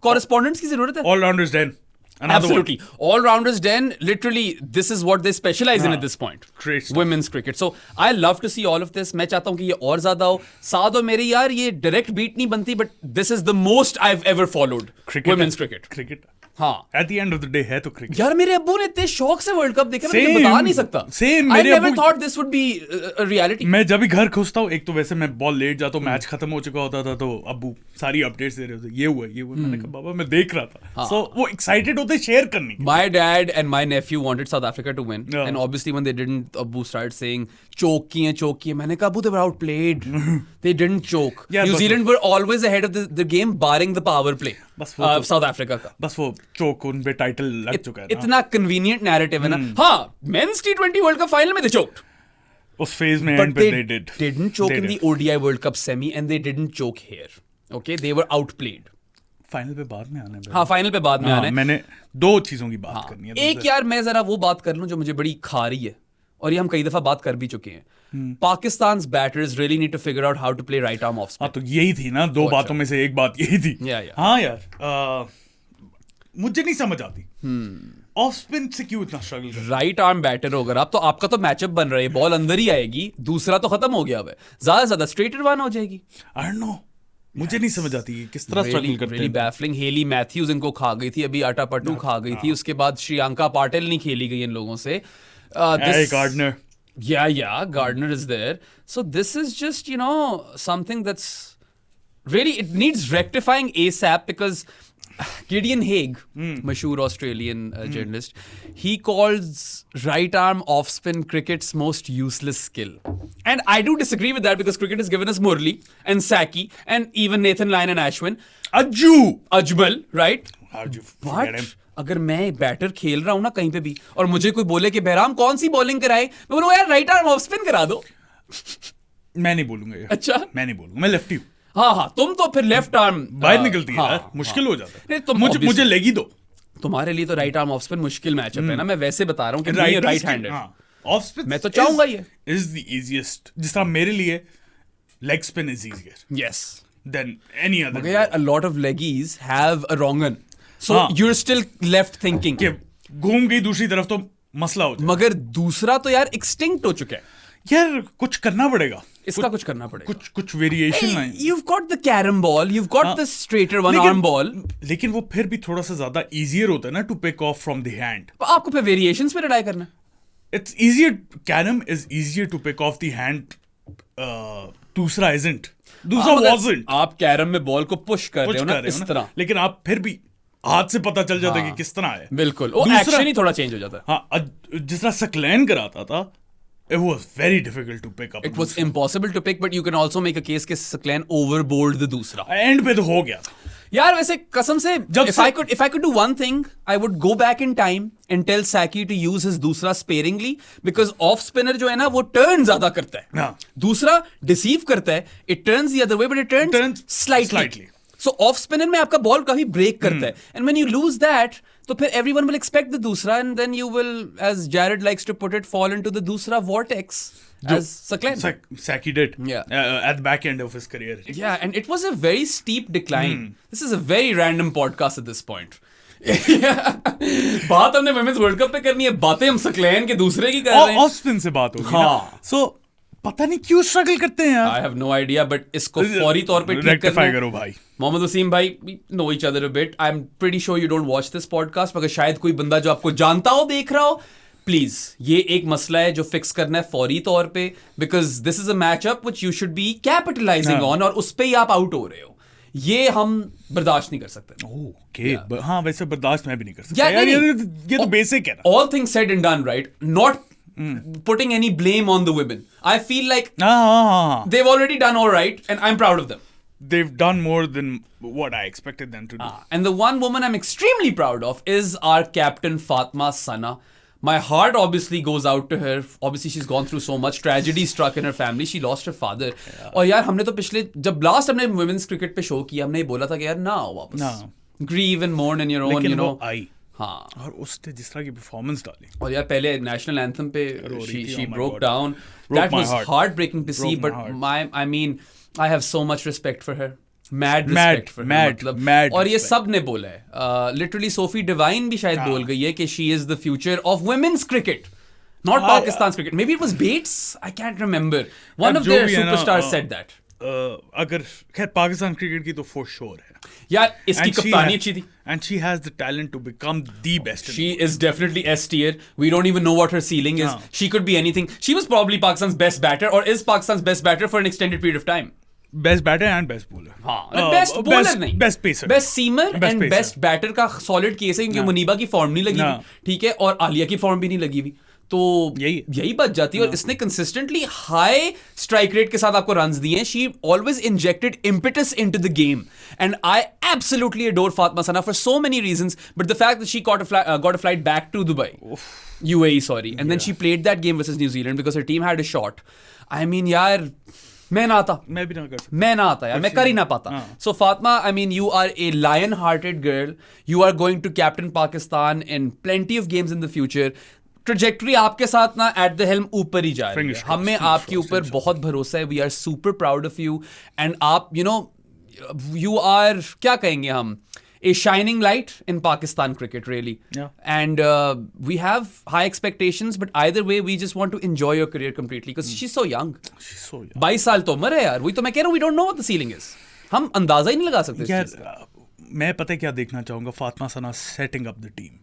correspondents की जरूरत है all rounders den Absolutely. All-rounders den, literally, this is what they specialize in at this point. Women's cricket. So, I love to see all of this. मैं चाहता हूँ कि ये और ज़्यादा हो. साथ हो मेरे यार ये direct beat नहीं बनती, but this is the most I've ever followed. Women's cricket. हाँ. At the end of the day है तो cricket. यार मेरे अब्बू ने इतने शौक से वर्ल्ड कप देखा मैं बता नहीं सकता. Same. I never thought this would be a reality. मैं जब भी घर घुसता हूँ एक तो वैसे मैं बहुत लेट जाता हूँ मैच खत्म हो चुका होता था तो अब्बू सारी अपडेट्स दे रहे होते ये हुआ मैंने कहा बाबा मैं देख रहा था. So वो excited होते शेयर करने. My dad and my nephew wanted South Africa to win and obviously when they didn't अब्बू started saying choke किए मैंने कहा अब्बू they were outplayed. They didn't choke. New Zealand were always ahead of the game barring the power play. South Africa का बस वो चोक उन पे टाइटल लग चुका है इतना कन्वीनियंट नैरेटिव है ना हाँ men's T20 world cup final में they choked उस फेज में एंड पे they didn't choke in the ODI world cup semi and they didn't choke here okay they were outplayed final पे बाद में आना है हाँ फाइनल पे बाद में आना है मैंने दो चीजों की बात करनी है एक यार मैं जरा वो बात कर लूं जो मुझे बड़ी खा रही है और ये हम कई दफा बात कर भी चुके हैं Pakistan's batters really need to figure out how to play right arm off spin तो यही थी ना दो बातों में से एक बात यही थी हाँ यार मुझे नहीं समझ आती ऑफ स्पिन से क्यों इतना स्ट्रगल कर राइट आर्म बैटर हो अगर आप तो आपका तो मैचअप बन रहा है बॉल अंदर ही आएगी दूसरा तो खत्म हो गया अब ज्यादा से ज्यादा स्ट्रेट वन हो जाएगी आई डोंट नो मुझे नहीं समझ आती है किस तरह स्ट्रगल करते हैं बैफलिंग हेली मैथ्यूज इनको खा गई थी अभी आटा पट्टू खा गई थी उसके बाद श्रीलंका पाटिल नहीं खेली गई इन लोगों से gardener Gardner is there. So this is just, something that's really, it needs rectifying ASAP because Gideon Haigh, mashhoor Australian journalist, he calls right arm off spin cricket's most useless skill. And I do disagree with that because cricket has given us Murli and Saki and even Nathan Lyon and Ashwin. Ajmal, right? How'd you forget him? अगर मैं batter खेल रहा हूं ना कहीं पे भी और मुझे कोई बोले कि बहराम कौन सी बॉलिंग कराए मैं बोलूंगा यार राइट आर्म ऑफ स्पिन करा दो मैं नहीं बोलूंगा यार अच्छा मैं नहीं बोलूंगा मैं लेफ्टी हूं हाँ तुम तो फिर लेफ्ट आर्म बाहर निकलती है यार मुश्किल हो जाता है मुझे लेगी दो तुम्हारे लिए तो राइट आर्म ऑफ स्पिन मुश्किल मैचअप है ना मैं वैसे बता रहा हूँ कि राइट हैंडेड ऑफ स्पिन मैं तो चाहूंगा ये इज द इजीएस्ट जिस तरह मेरे लिए leg spin is easier yes than any other मगर यार a lot of leggies have a wrong one so you're still left thinking कि घूम गई दूसरी तरफ तो मसला हो जाए मगर दूसरा तो यार एक्सटिंक्ट हो चुका है यार कुछ करना पड़ेगा इसका कुछ करना पड़ेगा कुछ वेरिएशन है you've got the carom ball you've got the straighter one arm ball लेकिन वो फिर भी थोड़ा सा ज्यादा इजियर होता है ना to pick off from the hand आपको फिर वेरिएशंस पे रिलाई करना it's easier carom is easier to pick off the hand दूसरा isn't दूसरा wasn't आप कैरम में बॉल को पुश कर रहे हो ना इस तरह लेकिन आप फिर भी हाथ से पता चल जाता है कि किस तरह है बिल्कुल वो एक्शन ही थोड़ा चेंज हो जाता है हाँ जिस तरह सकलैन कराता था it was very difficult to pick up it was impossible to pick but you can also make a case कि सकलैन overbowled the दूसरा एंड पे तो हो गया यार वैसे कसम से if I could do one thing I would go back in time and tell Saki to use his दूसरा sparingly because off spinner जो है ना वो turn ज़्यादा करता है. हाँ. दूसरा deceive करता है. It turns the other way but it turns slightly. So off spinner में आपका ball काफी break करता है. And when you lose that, तो फिर everyone will expect the दूसरा and then you will, as Jared likes to put it, fall into the दूसरा vortex. As Saki did. Yeah. At the back end of his career. Yeah, and it was a very steep decline. This is a very random podcast at this point. बात हमने women's world cup पे करनी है, बातें हम सकलैन के दूसरे की कर रहे हैं. ऑफ स्पिन से बात होगी ना. So पता नहीं क्यों स्ट्रगल करते हैं यार. I have no idea, but इसको फौरी तौर पे ठीक करना करो भाई. मोहम्मद वसीम भाई, we know each other a bit. I'm pretty sure you don't watch this podcast, मगर शायद कोई बंदा जो आपको जानता हो देख रहा हो, प्लीज ये एक मसला है जो फिक्स करना है फौरी तौर पे, because this is a matchup which you should be capitalising on, और उस पे ही आप आउट हो रहे हो. ये हम बर्दाश्त नहीं कर सकते. ओके, हाँ वैसे बर्दाश्त मैं भी नहीं कर सकता यार. ये तो बेसिक है. All things said and done, right? Not putting any blame on the women. I feel like they've already done all right and I'm proud of them. They've done more than what I expected them to do. And the one woman I'm extremely proud of is our captain Fatima Sana. My heart obviously goes out to her. Obviously she's gone through so much. Tragedy struck in her family. She lost her father. और यार हमने तो पिछले जब last हमने women's cricket पे show किया, हमने बोला था कि यार ना वापस grieve and mourn in your own, you know. हाँ, और उसने जिस तरह की परफॉर्मेंस डाली, और यार पहले नेशनल एंथम पे she broke down. That was heartbreaking to see, but I mean I have so much respect for her. Mad respect for her, मतलब. और ये सब ने बोला है, लिटरली सोफी डिवाइन भी शायद बोल गई है कि she is the future of women's cricket, not Pakistan's cricket. Maybe it was Bates, I can't remember. One of their superstars said that. अगर खैर पाकिस्तान क्रिकेट की तो फॉर श्योर है यार, इसकी कप्तानी अच्छी थी. And she has the talent to become the best. She is definitely S tier. We don't even know what her ceiling is. She could be anything. She was probably Pakistan's best batter, or is Pakistan's best batter for an extended period of time. Best batter and best bowler. हाँ, best bowler नहीं. Best pacer. Best seamer and best batter का solid case है, क्योंकि मुनीबा की form नहीं लगी हुई, ठीक है, और आलिया की फॉर्म भी नहीं लगी हुई, तो यही बच जाती है. और इसने कंसिस्टेंटली हाई स्ट्राइक रेट के साथ आपको रन्स दिए हैं. She always injected impetus into the game, and I absolutely adore Fatima Sana for so many reasons, but the fact that she got a flight back to Dubai, UAE, sorry, and then she played that game versus New Zealand because her team had a shot. I mean यार, मैं ना आता यार, मैं कर ही ना पाता. So Fatima, I mean, you are a lion-hearted girl. You are going to captain Pakistan in plenty of games in the future. Trajectory आपके साथ ना एट द हेल्म ऊपर ही जा रही है. हमें आपके ऊपर बहुत भरोसा है. We are super proud of you, and आप यू आर क्या कहेंगे हम, a shining light in Pakistan cricket, really. Yeah. And we have high expectations, but either way we just want to enjoy your career completely because she's so young. 22 साल तो उम्र है यार. वही तो मैं कह रहा हूँ, we don't know what the ceiling is. हम अंदाजा ही नहीं लगा सकते इस चीज़ का. मैं पता है क्या देखना चाहूंगा, फातिमा सना setting up the team.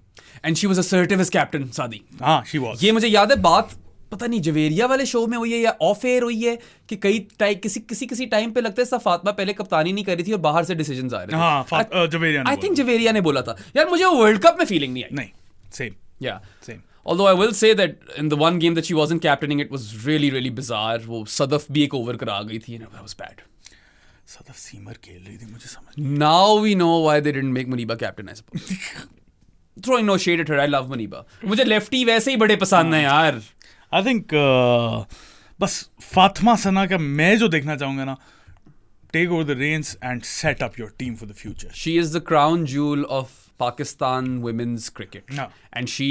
And she was assertive as captain, Saadi. हाँ, she was. ये मुझे याद है, बात पता नहीं जवेरिया वाले शो में हुई है या ऑफ एयर हुई है, कि किसी टाइम पे लगता है सब फातिमा पहले कप्तानी नहीं कर रही थी और बाहर से डिसीजंस आ रहे थे. हाँ, जवेरिया ने, आई थिंक जवेरिया ने बोला था. यार मुझे वो वर्ल्ड कप में फीलिंग नहीं आई. नहीं, same. Yeah. Same. Although I will say that in the one game that she wasn't captaining, it was really, really bizarre. वो सदफ भी एक ओवर करा गई थी. That was bad. Sadaf seamer खेल रही थी, मुझे समझ. Now we know why they didn't make Muniba captain, I suppose. Throwing no shade at her, I love Muniba. मुझे लेफ्टी वैसे ही बड़े पसंद हैं यार. I think बस फातिमा सना का मैं जो देखना चाहूंगा ना, take over the reins and set up your team for the future. She is the crown jewel of Pakistan women's cricket. No. And she,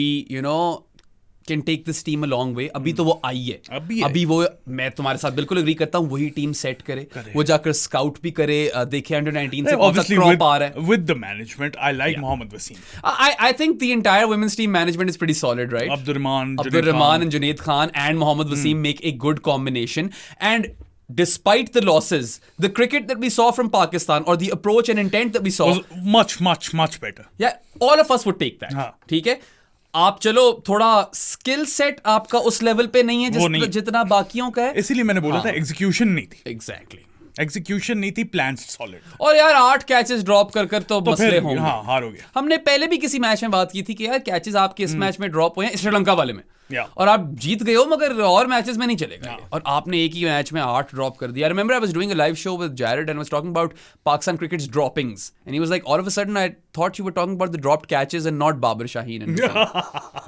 can take this team a long way. अभी तो वो आई है. अभी वो, मैं तुम्हारे साथ बिल्कुल एग्री करता हूँ, वही टीम सेट करे. वो जाकर स्काउट भी करे, देखे अंडर 19 से कौन सा क्रॉप आ रहा है. With the management, I like Mohammad Wasim. I think the entire women's team management is pretty solid, right? Abdur Rahman and Junaid Khan and Mohammad Wasim make a good combination. And despite the losses, the cricket that we saw from Pakistan, or the approach and intent that we saw, was much better. Yeah, all of us would take that. ठीक है. आप चलो थोड़ा skill set आपका उस level पे नहीं है जितना बाकियों का है, इसीलिए मैंने बोला था एग्जीक्यूशन नहीं थी. एग्जैक्टली. एग्जीक्यूशन नहीं थी, प्लान्स सॉलिड। और यार 8 कैचेस ड्रॉप कर कर तो मसले होंगे। हाँ, हारोगे। हमने पहले भी किसी मैच में बात की थी कि यार कैचेस आपके इस मैच में ड्रॉप हुए हैं, श्रीलंका वाले में, और आप जीत गए हो, मगर और मैचेस में नहीं चलेगा। और आपने एक ही मैच में 8 ड्रॉप कर दिया। I remember I was doing a live show with Jared and was talking about Pakistan cricket's droppings and he was like all of a sudden I thought you were talking about the dropped catches and not Babar Shaheen and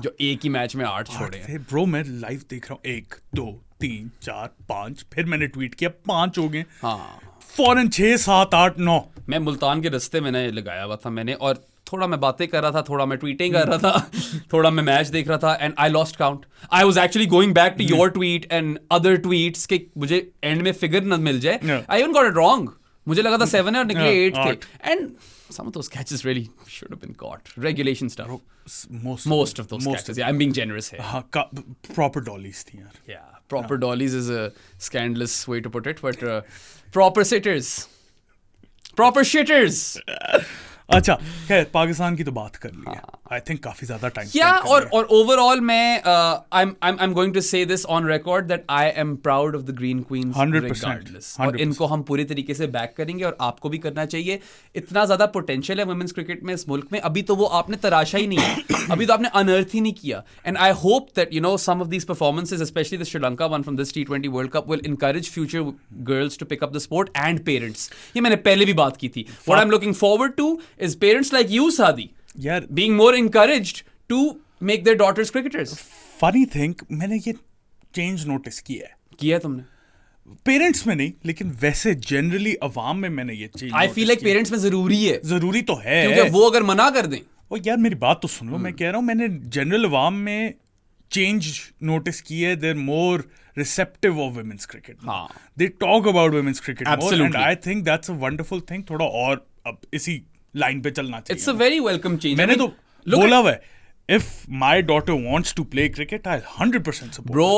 जो एक ही match में 8 छोड़े हैं। Bro मैं live देख रहा हूँ, 1 2 3 4 5, फिर मैंने ट्वीट किया 5 हो गए। हाँ, फौरन 6 7 8 9। मैं मुल्तान के रास्ते में लगाया हुआ था मैंने, और थोड़ा मैं बातें कर रहा था, थोड़ा मैं ट्वीटिंग कर रहा था, थोड़ा मैं मैच देख रहा था, and I lost count. I was actually going back to your tweet and other tweets के मुझे एंड में फिगर न मिल जाए। I even got it wrong, मुझे लगा था 7 है और निकले 8 थे। And some of those catches really should have been caught. Regulation stuff. Most of those catches. Yeah, I'm being generous here. हाँ, proper dollies थी यार. Yeah, proper dollies is a scandalous way to put it, but proper sitters. Proper shitters. अच्छा, खैर पाकिस्तान की तो बात कर ली है। आई थिंक काफी ज्यादा टाइम। और ओवरऑल मैं I am going to say this on record that I am proud of the green queens 100%। और इनको हम पूरी तरीके से बैक करेंगे, और आपको भी करना चाहिए। इतना ज्यादा पोटेंशियल है वुमेन्स क्रिकेट में इस मुल्क में, अभी तो वो आपने तराशा ही नहीं है, अभी तो आपने अनर्थ ही नहीं किया। And I hope that you know some of these performances, specially the Sri Lanka one from this T20 world cup, will encourage future girls to pick up the sport and parents. ये मैंने पहले भी बात की थी। What I'm looking forward to is parents like you, Sadi, being more encouraged to make their daughters cricketers. Funny thing, मैंने ये change notice किया है। किया तुमने? पेरेंट्स में नहीं, लेकिन वैसे जनरली अवाम में मैंने ये चेंज। आई फील लाइक पेरेंट्स में जरूरी है। जरूरी तो है, क्योंकि वो अगर मना कर दें। ओ यार मेरी बात तो सुन लो, मैं कह रहा हूँ मैंने जनरल अवाम में चेंज नोटिस की है। They're more receptive of women's cricket. They talk about women's cricket more, and I think that's a wonderful thing. थोड़ा और अब इसी लाइन पे चलना चाहिए। It's a very welcome change. मैंने तो बोला हुआ है, if my daughter wants to play cricket, I'll 100% support. Bro,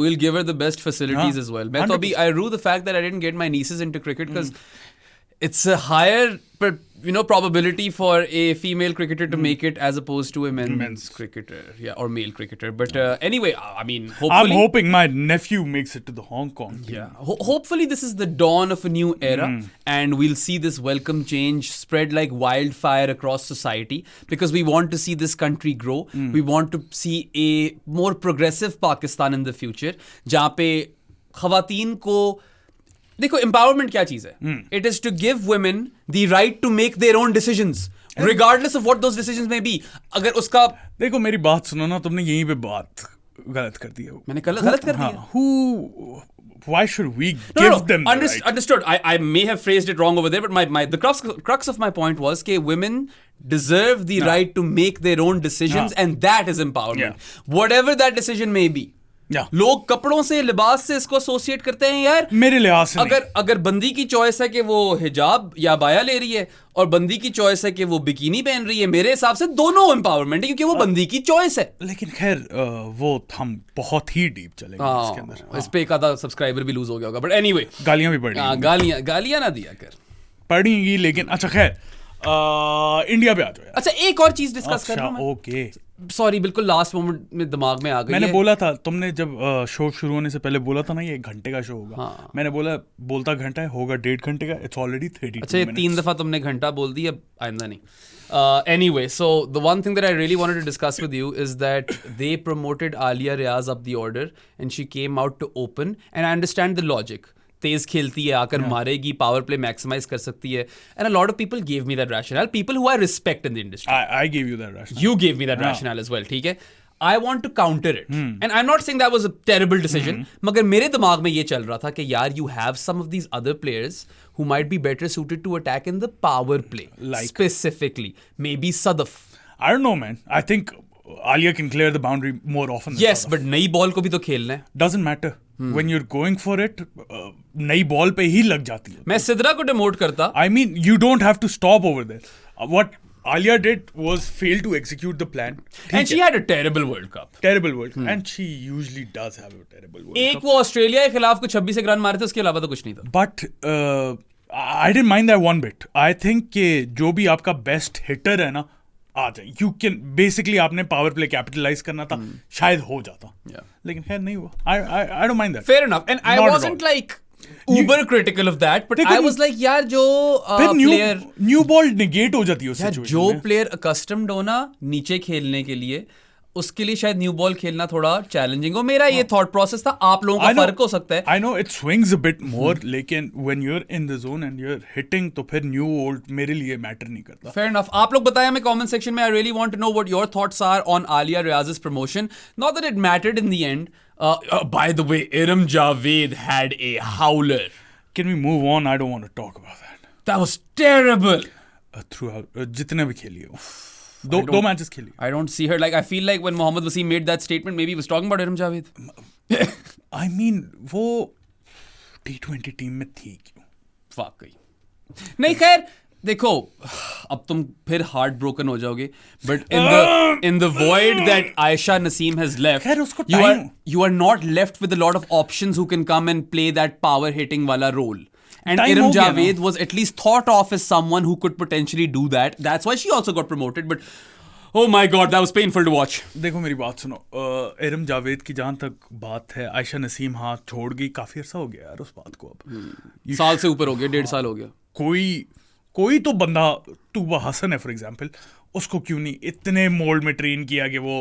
we'll give her the best facilities as well. मैं तो अभी I rue the fact that I didn't get my nieces into cricket because it's a higher probability for a female cricketer to make it as opposed to a men's cricketer, or male cricketer. But anyway, I mean, hopefully, I'm hoping my nephew makes it to the Hong Kong team. Yeah, hopefully this is the dawn of a new era, and we'll see this welcome change spread like wildfire across society, because we want to see this country grow. We want to see a more progressive Pakistan in the future, जहाँ पे ख़वातीन को देखो, empowerment क्या चीज है? It is to give women the right to make their own decisions, regardless of what those decisions may be. अगर उसका देखो मेरी बात सुनो ना, तुमने यहीं पे बात गलत कर दी है। मैंने गलत कर दिया? Why should we give them the right? Understood. I may have phrased it wrong over there, but the crux of my point was that women deserve the right to make their own decisions, and that is empowerment. Whatever that decision may be. लोग कपड़ों से, लिबास से इसको associate करते हैं यार। मेरे लिहाज से अगर बंदी की चॉइस है कि वो हिजाब या बाया ले रही है, और बंदी की चॉइस है कि वो बिकिनी पहन रही है, मेरे हिसाब से दोनों एम्पावरमेंट है, क्योंकि वो बंदी की चॉइस है। लेकिन खैर वो हम बहुत ही डीप चलेंगे इसके अंदर। इस पे एक आधा सब्सक्राइबर भी लूज हो गया होगा, बट एनीवे, गालियां भी पड़ी। गालियां ना दिया कर, पड़ेंगी। लेकिन अच्छा खैर, इंडिया पे आ जाओ। अच्छा, एक और चीज डिस्कस कर लूं मैं। ओके, सॉरी, बिल्कुल लास्ट मोमेंट में दिमाग में आ गई। मैंने बोला था, तुमने जब शो शुरू होने से पहले बोला था ना ये 1 घंटे का शो होगा। मैंने बोलता घंटा है, होगा 1.5 घंटे का। इट्स ऑलरेडी 32 अच्छा, ये 3 दफा तुमने घंटा बोल दिया, आइंदा नहीं। Anyway, so the one thing that I really wanted to discuss with you is that they promoted Alia Riaz up the order, and she came out to open, and I understand the logic. तेज खेलती है, आकर मारेगी, power play maximise कर सकती है, and a lot of people gave me that rationale, people who I respect in the industry. I gave you that rationale. You gave me that rationale as well, ठीक है? I want to counter it, and I'm not saying that was a terrible decision, मगर मेरे दिमाग में ये चल रहा था कि यार, you have some of these other players who might be better suited to attack in the power play, like specifically maybe Sadaf. I don't know, man. I think Alia can clear the boundary more often than Yes, but नई ball को भी तो खेलना है। Doesn't matter. When you're going for it, नई ball पे ही लग जाती है। मैं सिद्रा को डिमोट करता। I mean, you don't have to stop over there. What Alia did was fail to execute the plan. And she had a terrible World Cup. Terrible World Cup. And she usually does have a terrible World Cup. एक वो Australia के खिलाफ कुछ 26 run मारे थे, उसके अलावा तो कुछ नहीं था। But I didn't mind that one bit. I think कि जो भी आपका बेस्ट हिटर है ना, आ जाए, यू कैन बेसिकली आपने पावर प्ले कैपिटलाइज करना था, शायद हो जाता, लेकिन खैर नहीं हुआ। I don't mind that. Fair enough, and I wasn't like uber critical of that, but I was like यार जो player न्यू बॉल नेगेट हो जाती है उस यार सिचुएशन जो में। प्लेयर accustomed हो ना नीचे खेलने के लिए, उसके लिए शायद न्यू बॉल खेलना थोड़ा चैलेंजिंग हो। मेरा ये थॉट प्रोसेस था, आप लोगों का फर्क हो सकता है। I know it swings a bit more, लेकिन when you're in the zone and you're hitting तो फिर न्यू ओल्ड मेरे लिए मैटर नहीं करता। Fair enough. आप लोग बताएं हमें कमेंट सेक्शन में। I really want to know what your thoughts are on Alia Riaz's promotion. Not that it mattered in the end. By the way, Iram Javed had a howler. Can we move on? I don't want to talk about that. That was terrible. Throughout जितने भी खेली हो, दो matches खेली। I don't see her. Like, I feel like when Mohammad Wasim made that statement, maybe he was talking about Iram Javed. I mean, वो T20 team में थी क्यों? वाकई नहीं। खैर देखो, अब तुम फिर हार्ट ब्रोकन हो जाओगे, but in the void that Aisha Naseem has left, खैर उसको you are not left with a lot of options who can come and play that power hitting wala role. And Time Iram हो गया Javed ना। was at least thought of as someone who could potentially do that. That's why she also got promoted. But oh my god, that was painful to watch. देखो मेरी बात सुनो, इरम जावेद की जहां तक बात है, आयशा नसीम हाथ छोड़ गई, काफी अरसा हो गया यार उस बात को। अब साल से ऊपर हो गया, 1.5 साल हो गया। कोई तो बंदा, तूबा हसन है फॉर एग्जांपल, उसको क्यों नहीं इतने मोल्ड में ट्रेन किया कि वो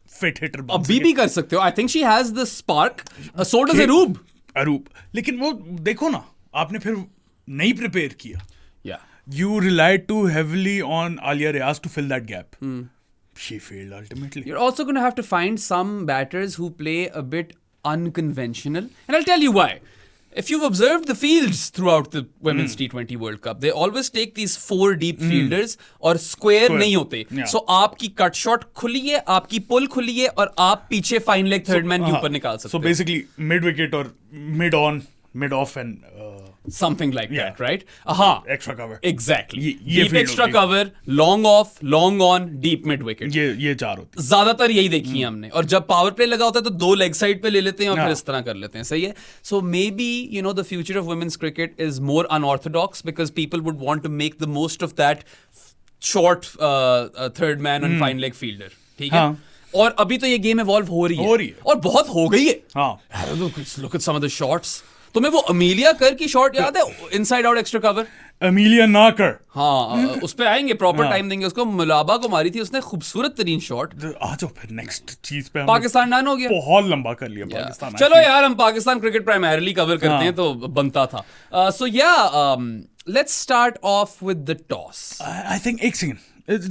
फिट हिटर बन अभी भी कर सकते हो। I think she has the spark, so does Aroob. लेकिन वो देखो ना, आपने फिर नहीं प्रिपेयर किया। Yeah. You relied too heavily on Alia Riaz to fill that gap. She failed ultimately. You're also going to have to find some batters who play a bit unconventional. And I'll tell you why. If you've observed the fields throughout the Women's T20 World Cup, they always take these 4 deep fielders और square नहीं होते. Yeah. So आपकी cut shot खुली है, आपकी pull खुली है, और आप पीछे fine leg third man के ऊपर निकाल सकते So हो. basically mid wicket or mid off and Something like Yeah. that, right? हाँ. extra cover. Exactly. ये Deep field extra होती है। cover, long off, long on, deep mid wicket. ये 4 होती ज्यादातर यही देखी है हमने। और जब पावर प्ले लगा होता है तो 2 लेग साइड पे ले लेते हैं और फिर हाँ। इस तरह कर लेते हैं। सही है। So maybe the future of women's cricket is more unorthodox because people would want to make the most of that short third man and fine leg fielder. ठीक है। हाँ। और अभी तो ये गेम इवॉल्व हो रही है और बहुत हो गई है। हाँ। Look at some of the shots. तुम्हें वो अमीलिया कर की शॉट याद है, inside out extra cover? Amelia ना कर। हाँ, उस पे आएंगे, प्रॉपर टाइम देंगे उसको। मुलाबा को मारी थी उसने, खूबसूरत तरीन शॉट। आ जाओ फिर नेक्स्ट चीज पे। पाकिस्तान डन हो गया, बहुत लंबा कर लिया पाकिस्तान। चलो यार, हम पाकिस्तान क्रिकेट प्राइमरीली कवर करते हैं तो बनता था। So yeah let's start off with the toss. I think एक second,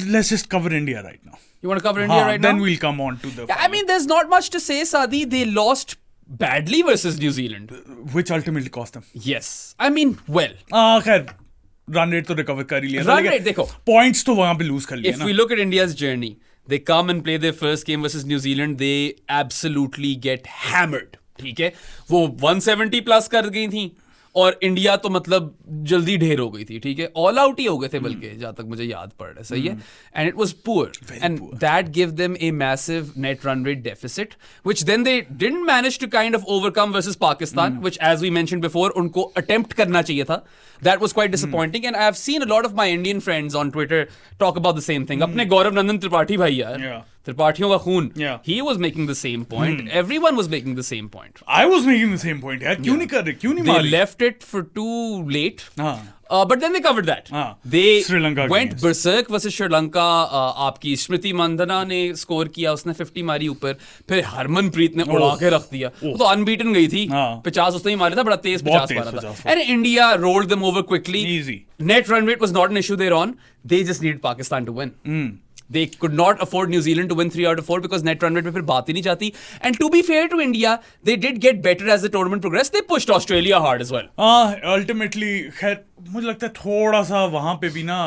let's just cover India right now. You want to cover India right now? Then we'll come on to the I mean, there's not much to say, Sadi. They lost badly versus New Zealand. which ultimately cost them. Yes. I mean, well. खैर run rate तो recover कर ही लिया। Run rate देखो, points तो वहां पे loose कर लिए if ना। we look at India's journey, they come and play their first game versus New Zealand, they absolutely get hammered. ठीक है, वो 170 प्लस कर गई थी और इंडिया तो मतलब जल्दी ढेर हो गई थी। ठीक है, ऑल आउट ही हो गए थे बल्कि, जहां तक मुझे याद पड़ रहा है। सही है। And it was poor and that give them a massive net run rate deficit which then they didn't manage to kind of overcome versus Pakistan, which as we mentioned before उनको अटेम्प्ट करना चाहिए था। That was quite disappointing and I have seen a lot of my Indian friends on Twitter talk about the same thing. अपने गौरव नंदन त्रिपाठी भाई यार, त्रिपाठियों का खून, he was making the same point. Everyone was making the same point. I was making the same point यार, क्यों नहीं कर रहे, क्यों नहीं They मार रहे? left it for too late. हाँ। But then they covered that. हाँ। They Sri Lanka went against. berserk versus Sri Lanka. आपकी स्मृति मंदना ने स्कोर किया, उसने 50 मारी ऊपर, फिर हरमनप्रीत ने उड़ा के रख दिया। वो तो अनबीटन गई थी। हाँ। 50 उसने ही मारा था, बड़ा तेज 50 मारा था। 50 And India rolled them over quickly. Easy. Net run rate was not an issue there on. They just needed Pakistan to win. They could not afford New Zealand to win 3 out of 4 because net run rate पे फिर बात ही नहीं जाती. And to be fair to India, they did get better as the tournament progressed. They pushed Australia hard as well. Ultimately खैर मुझे लगता है थोड़ा सा वहां पे भी ना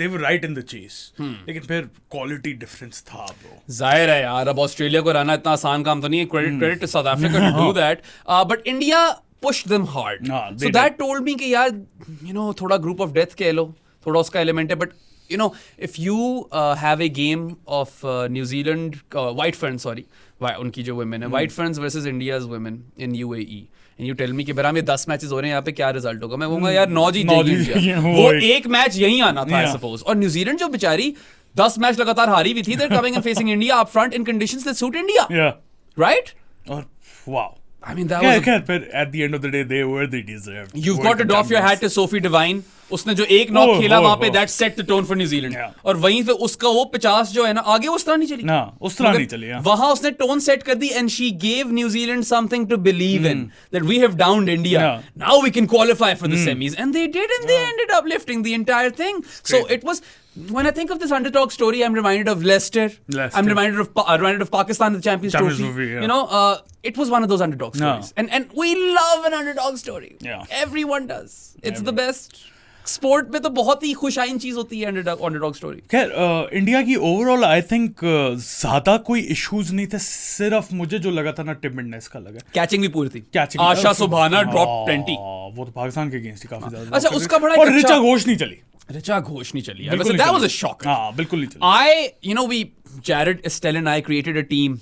they were right in the chase. लेकिन फिर क्वालिटी डिफरेंस था ब्रो। जाहिर है यार, अब ऑस्ट्रेलिया को हराना इतना आसान काम तो नहीं है। Credit to South Africa to do that, but India pushed them hard. So that told me कि यार थोड़ा ग्रुप ऑफ डेथ कह लो, थोड़ा उसका एलिमेंट है। But if you have a game of New Zealand White Ferns, उनकी जो women है, White Ferns versus India's women in UAE, and you tell me कि बराबर 10 मैचेस हो रहे हैं यहाँ पे, क्या रिजल्ट होगा? मैं कहूँगा यार 9 जीत जाएगी इंडिया। वो एक मैच यहीं आना था आई सपोज। और न्यूजीलैंड जो बेचारी 10 मैच लगातार हारी हुई थी, they're coming and facing India up front in conditions that suit India. Yeah. Right? और wow. I mean, that was... But at the end of the day, they were the deserved. You've got to doff your hat to Sophie Devine. उसने जो एक knock खेला वहां पे, that set the tone for New Zealand. और वहीं पे उसका वो 50 जो है ना, आगे उस तरह नहीं चली. ना, उस तरह नहीं चली. वहां उसने टोन सेट कर दी, and she gave New Zealand something to believe in, that we have downed India. Now we can qualify for the semis, and they did, and they ended up lifting the entire thing. So it was. When I think of this underdog story, I'm reminded of Leicester. I'm reminded of Pakistan, the Champions Trophy. Yeah. You know, it was one of those underdog stories, and we love an underdog story. Yeah, everyone does. It's the best. Sport में तो बहुत ही खुशाइन चीज होती है underdog story. खैर India की overall I think ज्यादा कोई इश्यूज नहीं थे. सिर्फ मुझे जो लगा था ना, टिमिडनेस का लगा. कैचिंग भी पूरी थी. आशा सुभाना ड्रॉप 20. वो तो पाकिस्तान के अगेंस्ट ही काफी ज्यादा. अच्छा, उसका बड़ा. और ऋचा घोष नहीं चली. That was a shock. बिल्कुल नहीं चली. We Jared, Estelle and I created a team,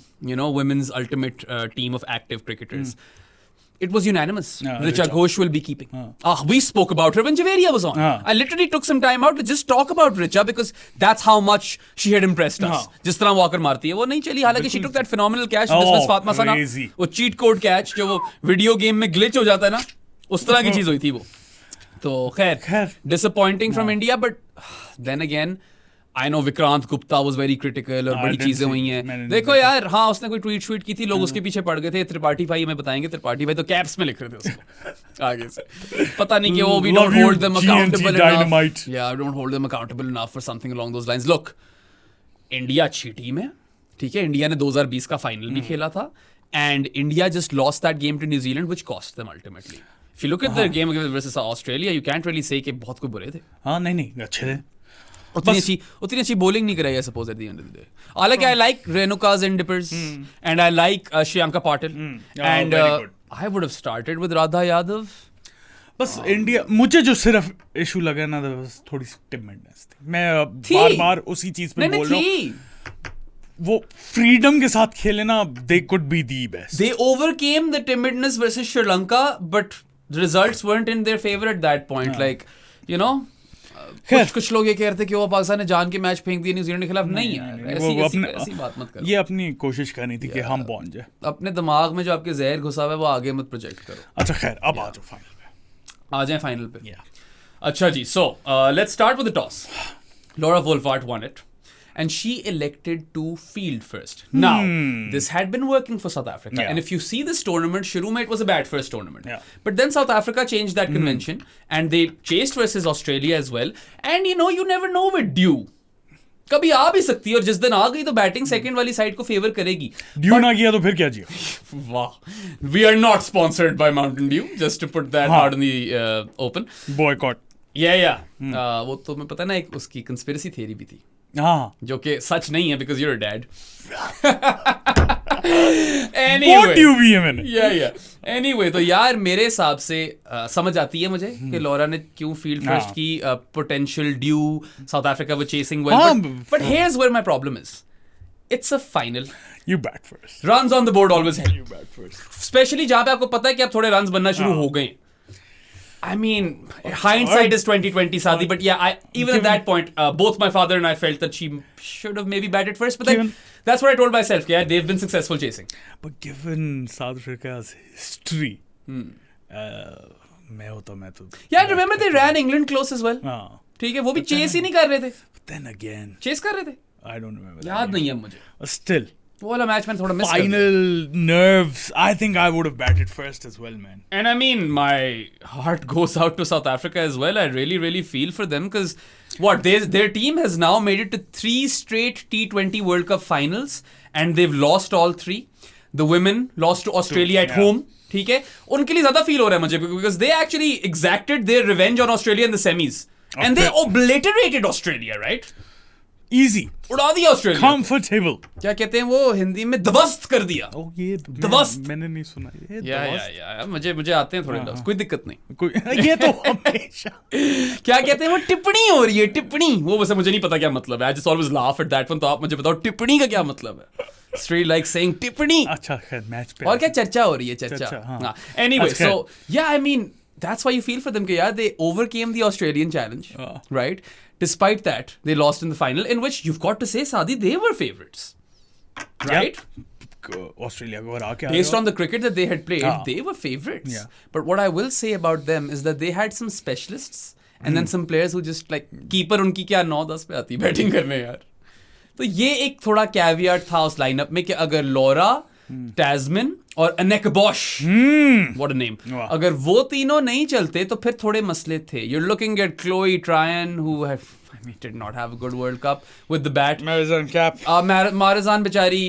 women's ultimate team of active cricketers. It was unanimous. Richa Ghosh will be keeping. We spoke about her when Javeria was on. I literally took some time out to just talk about Richa because that's how much she had impressed us. जिस तरह walker मारती है वो नहीं चली. हालांकि she took that phenomenal catch dismissed Fatima Sana. वो cheat code catch जो वो video game में glitch हो जाता है ना, उस तरह की चीज हुई थी वो. तो खैर disappointing from India, but then again I know Vikrant Gupta was very critical और बड़ी चीजें हुई हैं. देखो यार, हाँ उसने कोई ट्वीट श्वीट की थी, लोग उसके पीछे पड़ गए थे. त्रिपाठी भाई हमें बताएंगे, त्रिपाठी भाई तो कैप्स में लिख रहे थे उसको आगे से. पता नहीं कि वो we don't hold them accountable enough. Yeah, don't hold them accountable enough for something along those lines. Look, India अच्छी टीम है, ठीक है. इंडिया ने 2020 का फाइनल भी खेला था, and India just lost that game to New Zealand, which cost them ultimately. If you look at their game versus Australia, you can't really say कि बहुत कोई बुरे थे. हाँ नहीं अच्छे थे. उतनी अच्छी bowling नहीं कराई, I suppose, at the end of the day. Like I like Renuka's and Dippers, and I like Shriyanka Patil, and I would have started with Radha Yadav. बस इंडिया, मुझे जो सिर्फ इशू लगा ना, बस थोड़ी सी टिमिडनेस थी. मैं बार उसी चीज पे बोल रहा हूँ. वो फ्रीडम के साथ खेले ना, they could be the best. They overcame the timidness versus Sri Lanka, but the results weren't in their favor at that point. कुछ लोग ये कह रहे थे कि वो पाकिस्तान ने जान के मैच फेंक दिए न्यूजीलैंड के खिलाफ. नहीं यार, ऐसी बात मत करो. ये अपनी कोशिश करनी थी कि हम पहुंच जाए. अपने दिमाग में जो आपके जहर घुसा हुआ है वो आगे मत प्रोजेक्ट करो. अच्छा खैर, अब आ जाओ फाइनल पे. आ जाए फाइनल पे. अच्छा जी, so let's start with the toss. Laura Wolfart won it, and she elected to field first. Now, this had been working for South Africa. And if you see this tournament, shuru mein it was a bad first tournament. But then South Africa changed that convention, and they chased versus Australia as well. And you never know with Dew. कभी आ भी सकती है, और जिस दिन आ गई तो batting second वाली साइड को फेवर करेगी. ड्यू ना किया तो फिर क्या जिया. वाह. We are not sponsored by Mountain Dew, just to put that out in the open. Boycott. वो तो मैं पता ना, एक उसकी कंस्पिरेसी थ्योरी भी थी. हाँ, जो कि सच नहीं है, because you're a dad. Anyway, तो यार मेरे हिसाब से समझ आती है मुझे कि लॉरा ने क्यों फील्ड फर्स्ट की. Potential dew, South Africa were chasing well, but here's where my problem is, it's a final. You bat first. Runs on the board always help. You bat first. Especially जहाँ पे आपको पता है कि अब थोड़े runs बनना शुरू हो गए. I mean, hindsight is 2020, Sadi, but even at that point, both my father and I felt that she should have maybe batted first, but then that's what I told myself, they've been successful chasing. But given South Africa's history, मैं तो remember they ran England close as well. ठीक है, वो भी chase ही नहीं कर रहे थे. But then again, chase कर रहे थे. I don't remember. याद नहीं है मुझे. Still. वो वाला मैच मैंने थोड़ा मिस कर दिया. Final nerves. I think I would have batted first as well, man. And I mean, my heart goes out to South Africa as well. I really, really feel for them because their team has now made it to 3 straight T20 World Cup finals, and they've lost all 3. The women lost to Australia at home. ठीक है, उनके लिए ज्यादा feel हो रहा है मुझे, because they actually exacted their revenge on Australia in the semis, and they obliterated Australia, right? Easy. उड़ा दिया ऑस्ट्रेलिया. Comfortable. क्या कहते हैं वो हिंदी में, ध्वस्त कर दिया. ये ध्वस्त मैंने नहीं सुना ये. या मुझे आते हैं थोड़े लफ्ज़, कोई दिक्कत नहीं. ये तो हमेशा क्या कहते हैं वो, टिप्पणी हो रही है, टिप्पणी. वो वैसे मुझे नहीं पता क्या मतलब है. I just always laugh at that one. तो आप मुझे बताओ टिप्पणी का क्या मतलब है. Straight like saying टिप्पणी. अच्छा खैर, मैच पे और क्या चर्चा हो रही है, चर्चा. Anyway, so yeah, I mean, that's why you feel for them. They overcame the Australian challenge, right? Despite that, they lost in the final, in which you've got to say, Sadi, they were favorites, right? Australia को हरा के Based on the cricket that they had played, they were favorites. Yeah. But what I will say about them is that they had some specialists and then some players who just like keeper उनकी क्या 9-10 पे आती batting करने यार. तो ये एक थोड़ा caveat था उस लाइनअप में कि अगर लॉरा, टैस्मिन और अनेकबॉश, what a name, अगर वो तीनों नहीं चलते तो फिर थोड़े मसले थे. You're looking at Chloe Tryon who did not have a good World Cup with the bat. Marizan cap. Marizan बेचारी,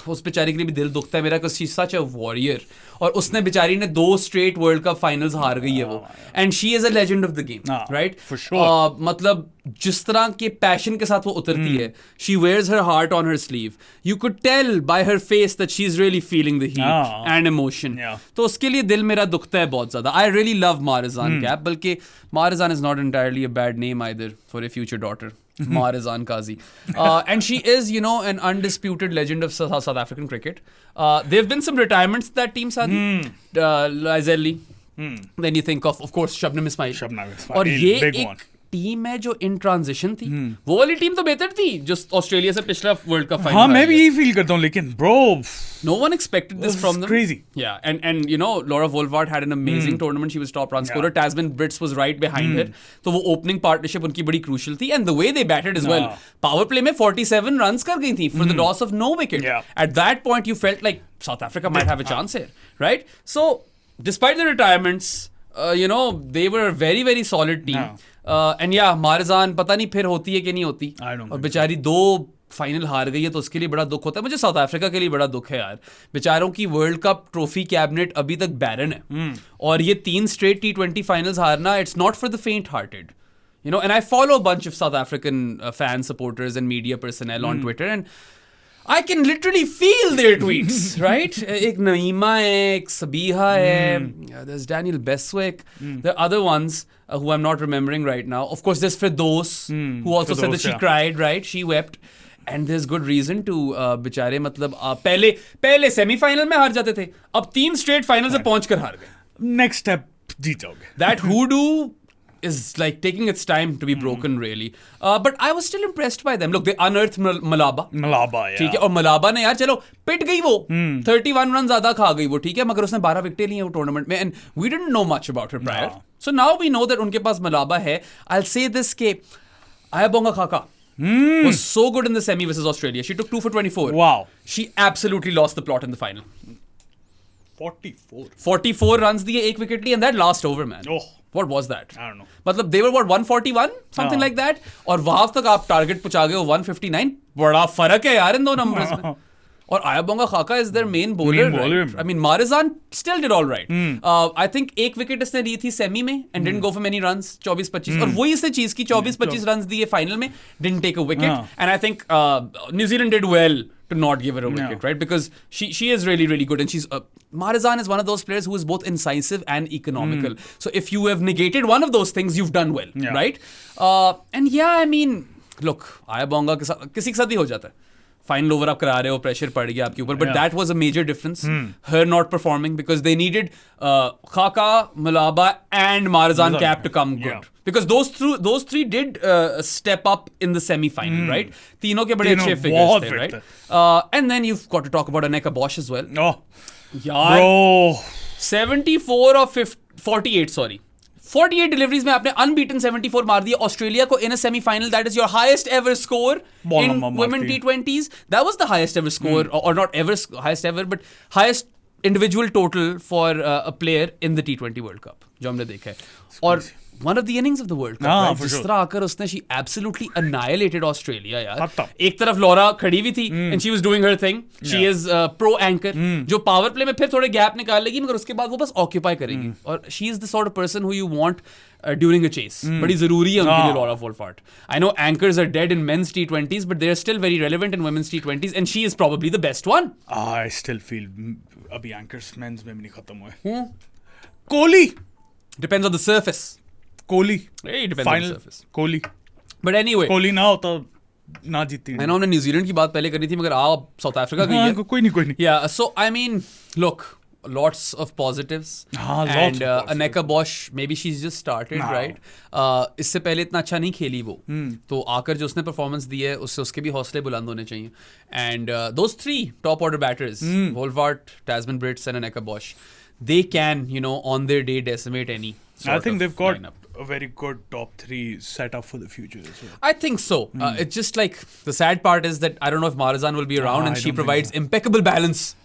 उस बेचारी के लिए भी दिल दुखता है मेरा because she's such a warrior. और उसने बेचारी ने 2 straight World Cup finals हार गई है वो. And she is a legend of the game, right? For sure. मतलब जिस तरह के पैशन के साथ वो उतरती है, she wears her heart on her sleeve. You could tell by her face that she's really feeling the heat and emotion. तो उसके लिए दिल मेरा दुखता है बहुत ज़्यादा. I really love Marizan cap, बल्कि Marizan is not entirely a bad name either for a future daughter. Marizan Kazi. And she is, you know, an undisputed legend of South African cricket. There have been some retirements to that team, Sadi. Lizelli. Then you think of course, Shabnam Ismail. और ये एक team है जो इन transition थी. वो वाली team तो बेहतर थी जो ऑस्ट्रेलिया से पिछला वर्ल्ड कप फाइनल. हाँ, मैं भी यही फील करता हूँ, लेकिन bro no one expected this from them. Crazy. Yeah, and you know, Laura Wolvaardt had an amazing tournament. She was top run scorer. Tasmin Brits was right behind her. तो वो opening partnership उनकी बड़ी crucial थी, and the way they batted as well. Power play में 47 runs कर गई थी for the loss of no wicket. At that point, you felt like South Africa might have a chance here, right? So, despite the retirements, you know, they were a very very solid team. And yeah, Marizan पता नहीं फिर होती है कि नहीं होती. और बेचारी 2 फाइनल हार गई है तो उसके लिए बड़ा दुख होता है. मुझे साउथ अफ्रीका के लिए बड़ा दुख है यार. बेचारों की वर्ल्ड कप ट्रॉफी कैबिनेट अभी तक बैरन है. और ये 3 स्ट्रेट T20 फाइनल्स हारना, इट्स नॉट फॉर द फेंट hearted. You know, and I follow a bunch of South African fan supporters and media personnel on Twitter, and I can literally feel their tweets, right? एक नईमा है, एक सबीहा है, there's Daniel Beswick, there are other ones who I'm not remembering right now. Of course, there's Firdaus, who also said that she cried, right? She wept. And there's good reason to. बेचारे मतलब पहले semifinal में हार जाते थे, अब 3 straight final से पहुंच कर हार गए. नेक्स्ट स्टेप जीत जाओगे. That hoodoo is like taking its time to be broken, really. But I was still impressed by them. Look, they unearthed Malaba. Yeah. ठीक है, और मलाबा ने यार चलो पिट गई वो. 31 रन ज्यादा खा गई वो, ठीक है, मगर उसने 12 विकेटें ली हैं वो टूर्नामेंट में. And we didn't know much about her prior. So now we know that उनके पास मलाबा है. I'll say this के Ayabonga Khaka was so good in the semi versus Australia. She took 2 for 24. Wow. She absolutely lost the plot in the final. 44 runs दिए, 1 wicket ली, and that last over, man. Oh. What was that? I don't know. मतलब they were what 141 something like that, और वहां तक आप target पहुंचा गए हो 159. बड़ा फर्क है यार इन दो नंबर्स में. और Ayabonga Khaka is their main bowler. Right? I mean, Marizan still did all right. I think 1 wicket इसने ली थी सेमी में and didn't go for many runs, 24-25. और वही इसने चीज की 24-25 runs दिए फाइनल में, didn't take a wicket. And I think New Zealand did well to not give her a wicket, right? Because she is really really good, and she's Marizan is one of those players who is both incisive and economical. So if you have negated one of those things, you've done well, right? And yeah, I mean, look, Ayabonga के साथ किसी के साथ ही हो जाता है. Final over आप करा रहे हो, प्रेशर पड़ गया आपके ऊपर, but that was a major difference. Her not performing because they needed Khaka, Mlaba and Marizanne Kapp to come good, because those three did step up in the semi-final, right? तीनों के बड़े अच्छे figures थे, right? And then you've got to talk about Aneka Bosch as well. Oh, यार, bro, 74 or 48, sorry. 48 deliveries में आपने unbeaten 74 मार दिया ऑस्ट्रेलिया को in a semi-final. That is your highest ever score in women T20s. That was the highest ever score, or not ever highest ever, but highest individual total for a player in the T20 World Cup जो हमने देखा है. और one of the innings of the World Cup, right? जिस तरह आकर उसने she absolutely annihilated Australia यार. एक तरफ लॉरा खड़ी हुई थी and she was doing her thing. She is pro anchor जो पावर प्ले में फिर थोड़े गैप निकाल लेगी, मगर उसके बाद वो बस ऑक्यूपाई करेगी. और she is the sort of person who you want during a chase. बड़ी जरूरी है उनके लिए Laura वोल्फार्ट. I know anchors are dead in men's T20s, but they are still very relevant in women's T20s, and she is probably the best one. I still feel अभी anchors men's में भी नहीं खत्म हुए. Kohli depends on the surface. Kohli depends on the surface. Kohli, but anyway, Kohli ना होता ना जीतती. I know हमने न्यूजीलैंड की बात पहले करनी थी, मगर आप साउथ अफ्रीका गई है. कोई नहीं. Yeah, so I mean, look, lots of positives. lots And of positives. Aneka Bosch, maybe she's just started, right? इससे पहले इतना अच्छा नहीं खेली वो, तो आकर जो उसने परफॉर्मेंस दी है उससे उसके भी हौसले बुलंद होने चाहिए. And those three top order batters, Wolvart, Tasman Brits and Aneka Bosch, they can, you know, on their day decimate any sort I think of they've got lineup. a very good top 3 set up for the future as well. I think so. It's just like the sad part is that I don't know if Marizan will be around, and I she don't provides think impeccable balance,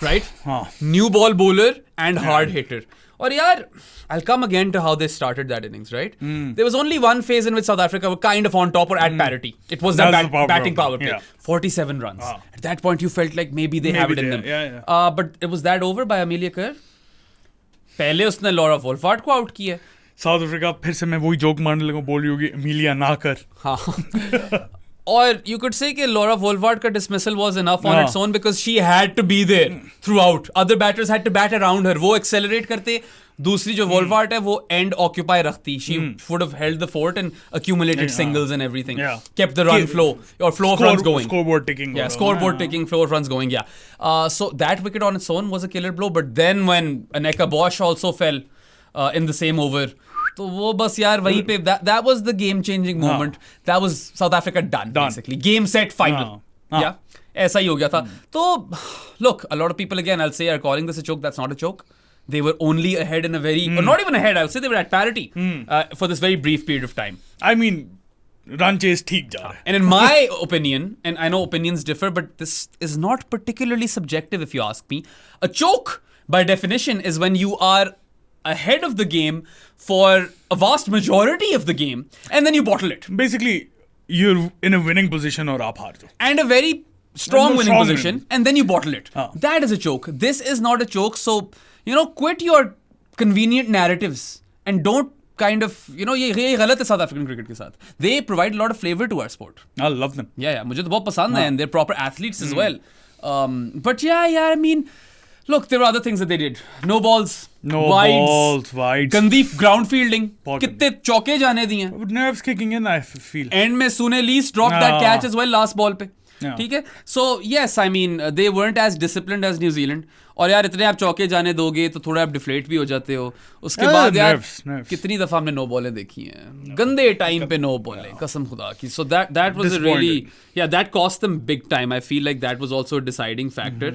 right? Huh. New ball bowler and hard hitter. Or yaar, I'll come again to how they started that innings, right? There was only one phase in which South Africa were kind of on top or at parity. It was that That's the power batting play. power play. Yeah. 47 runs. At that point, you felt like maybe they have it in them. Yeah. But it was that over by Amelia Kerr. पहले उसने Laura वोल्फार्ट को out किया. South Africa फिर से मैं वही joke मारने लगा, बोल रही होगी अमीलिया ना कर. हाँ. और you could say कि Laura Wolvart का dismissal was enough on its own because she had to be there throughout. Other batters had to bat around her. वो accelerate करते. दूसरी जो Wolvart है वो end occupy रखती. She would have held the fort and accumulated singles and everything. Kept the run flow or flow of runs going. Scoreboard ticking. Yeah, scoreboard ticking, flow of runs going. Yeah. So that wicket on its own was a killer blow. But then when Aneka Bosch also fell in the same over, तो वो बस यार वहीं पे that was the game changing moment. That was South Africa done basically. Game set final. Yeah. ऐसा ही हो गया था. तो look, a lot of people again I'll say are calling this a choke. That's not a choke. They were only ahead in a very or not even ahead. I would say they were at parity for this very brief period of time. I mean, run chase ठीक जा रहा है. And in my opinion, and I know opinions differ, but this is not particularly subjective if you ask me. A choke by definition is when you are ahead of the game for a vast majority of the game and then you bottle it. Basically, you're in a winning position और आप हार जाओ. And a very strong winning strong position winning. and then you bottle it. That is a choke. This is not a choke. So, you know, quit your convenient narratives and don't kind of, you know, ये गलत है South African cricket के साथ. They provide a lot of flavor to our sport. I love them. Yeah, मुझे तो बहुत पसंद है and they're proper athletes as well. But yeah, I mean, look, there were other things that they did. No balls. Wides. गंदी ground fielding. कितने चौके जाने दिए. Nerves kicking in, I feel. End में Sune Lees dropped that catch as well last ball पे. ठीक है. So yes, I mean they weren't as disciplined as New Zealand. और यार इतने आप चौके जाने दोगे तो थोड़ा आप डिफ्लेट भी हो जाते हो. उसके बाद यार कितनी दफा हमने नो बॉलें देखी हैं. गंदे टाइम पे नो बॉलें. कसम खुदा की. So that was a really that cost them big time. I feel like that was also a deciding factor.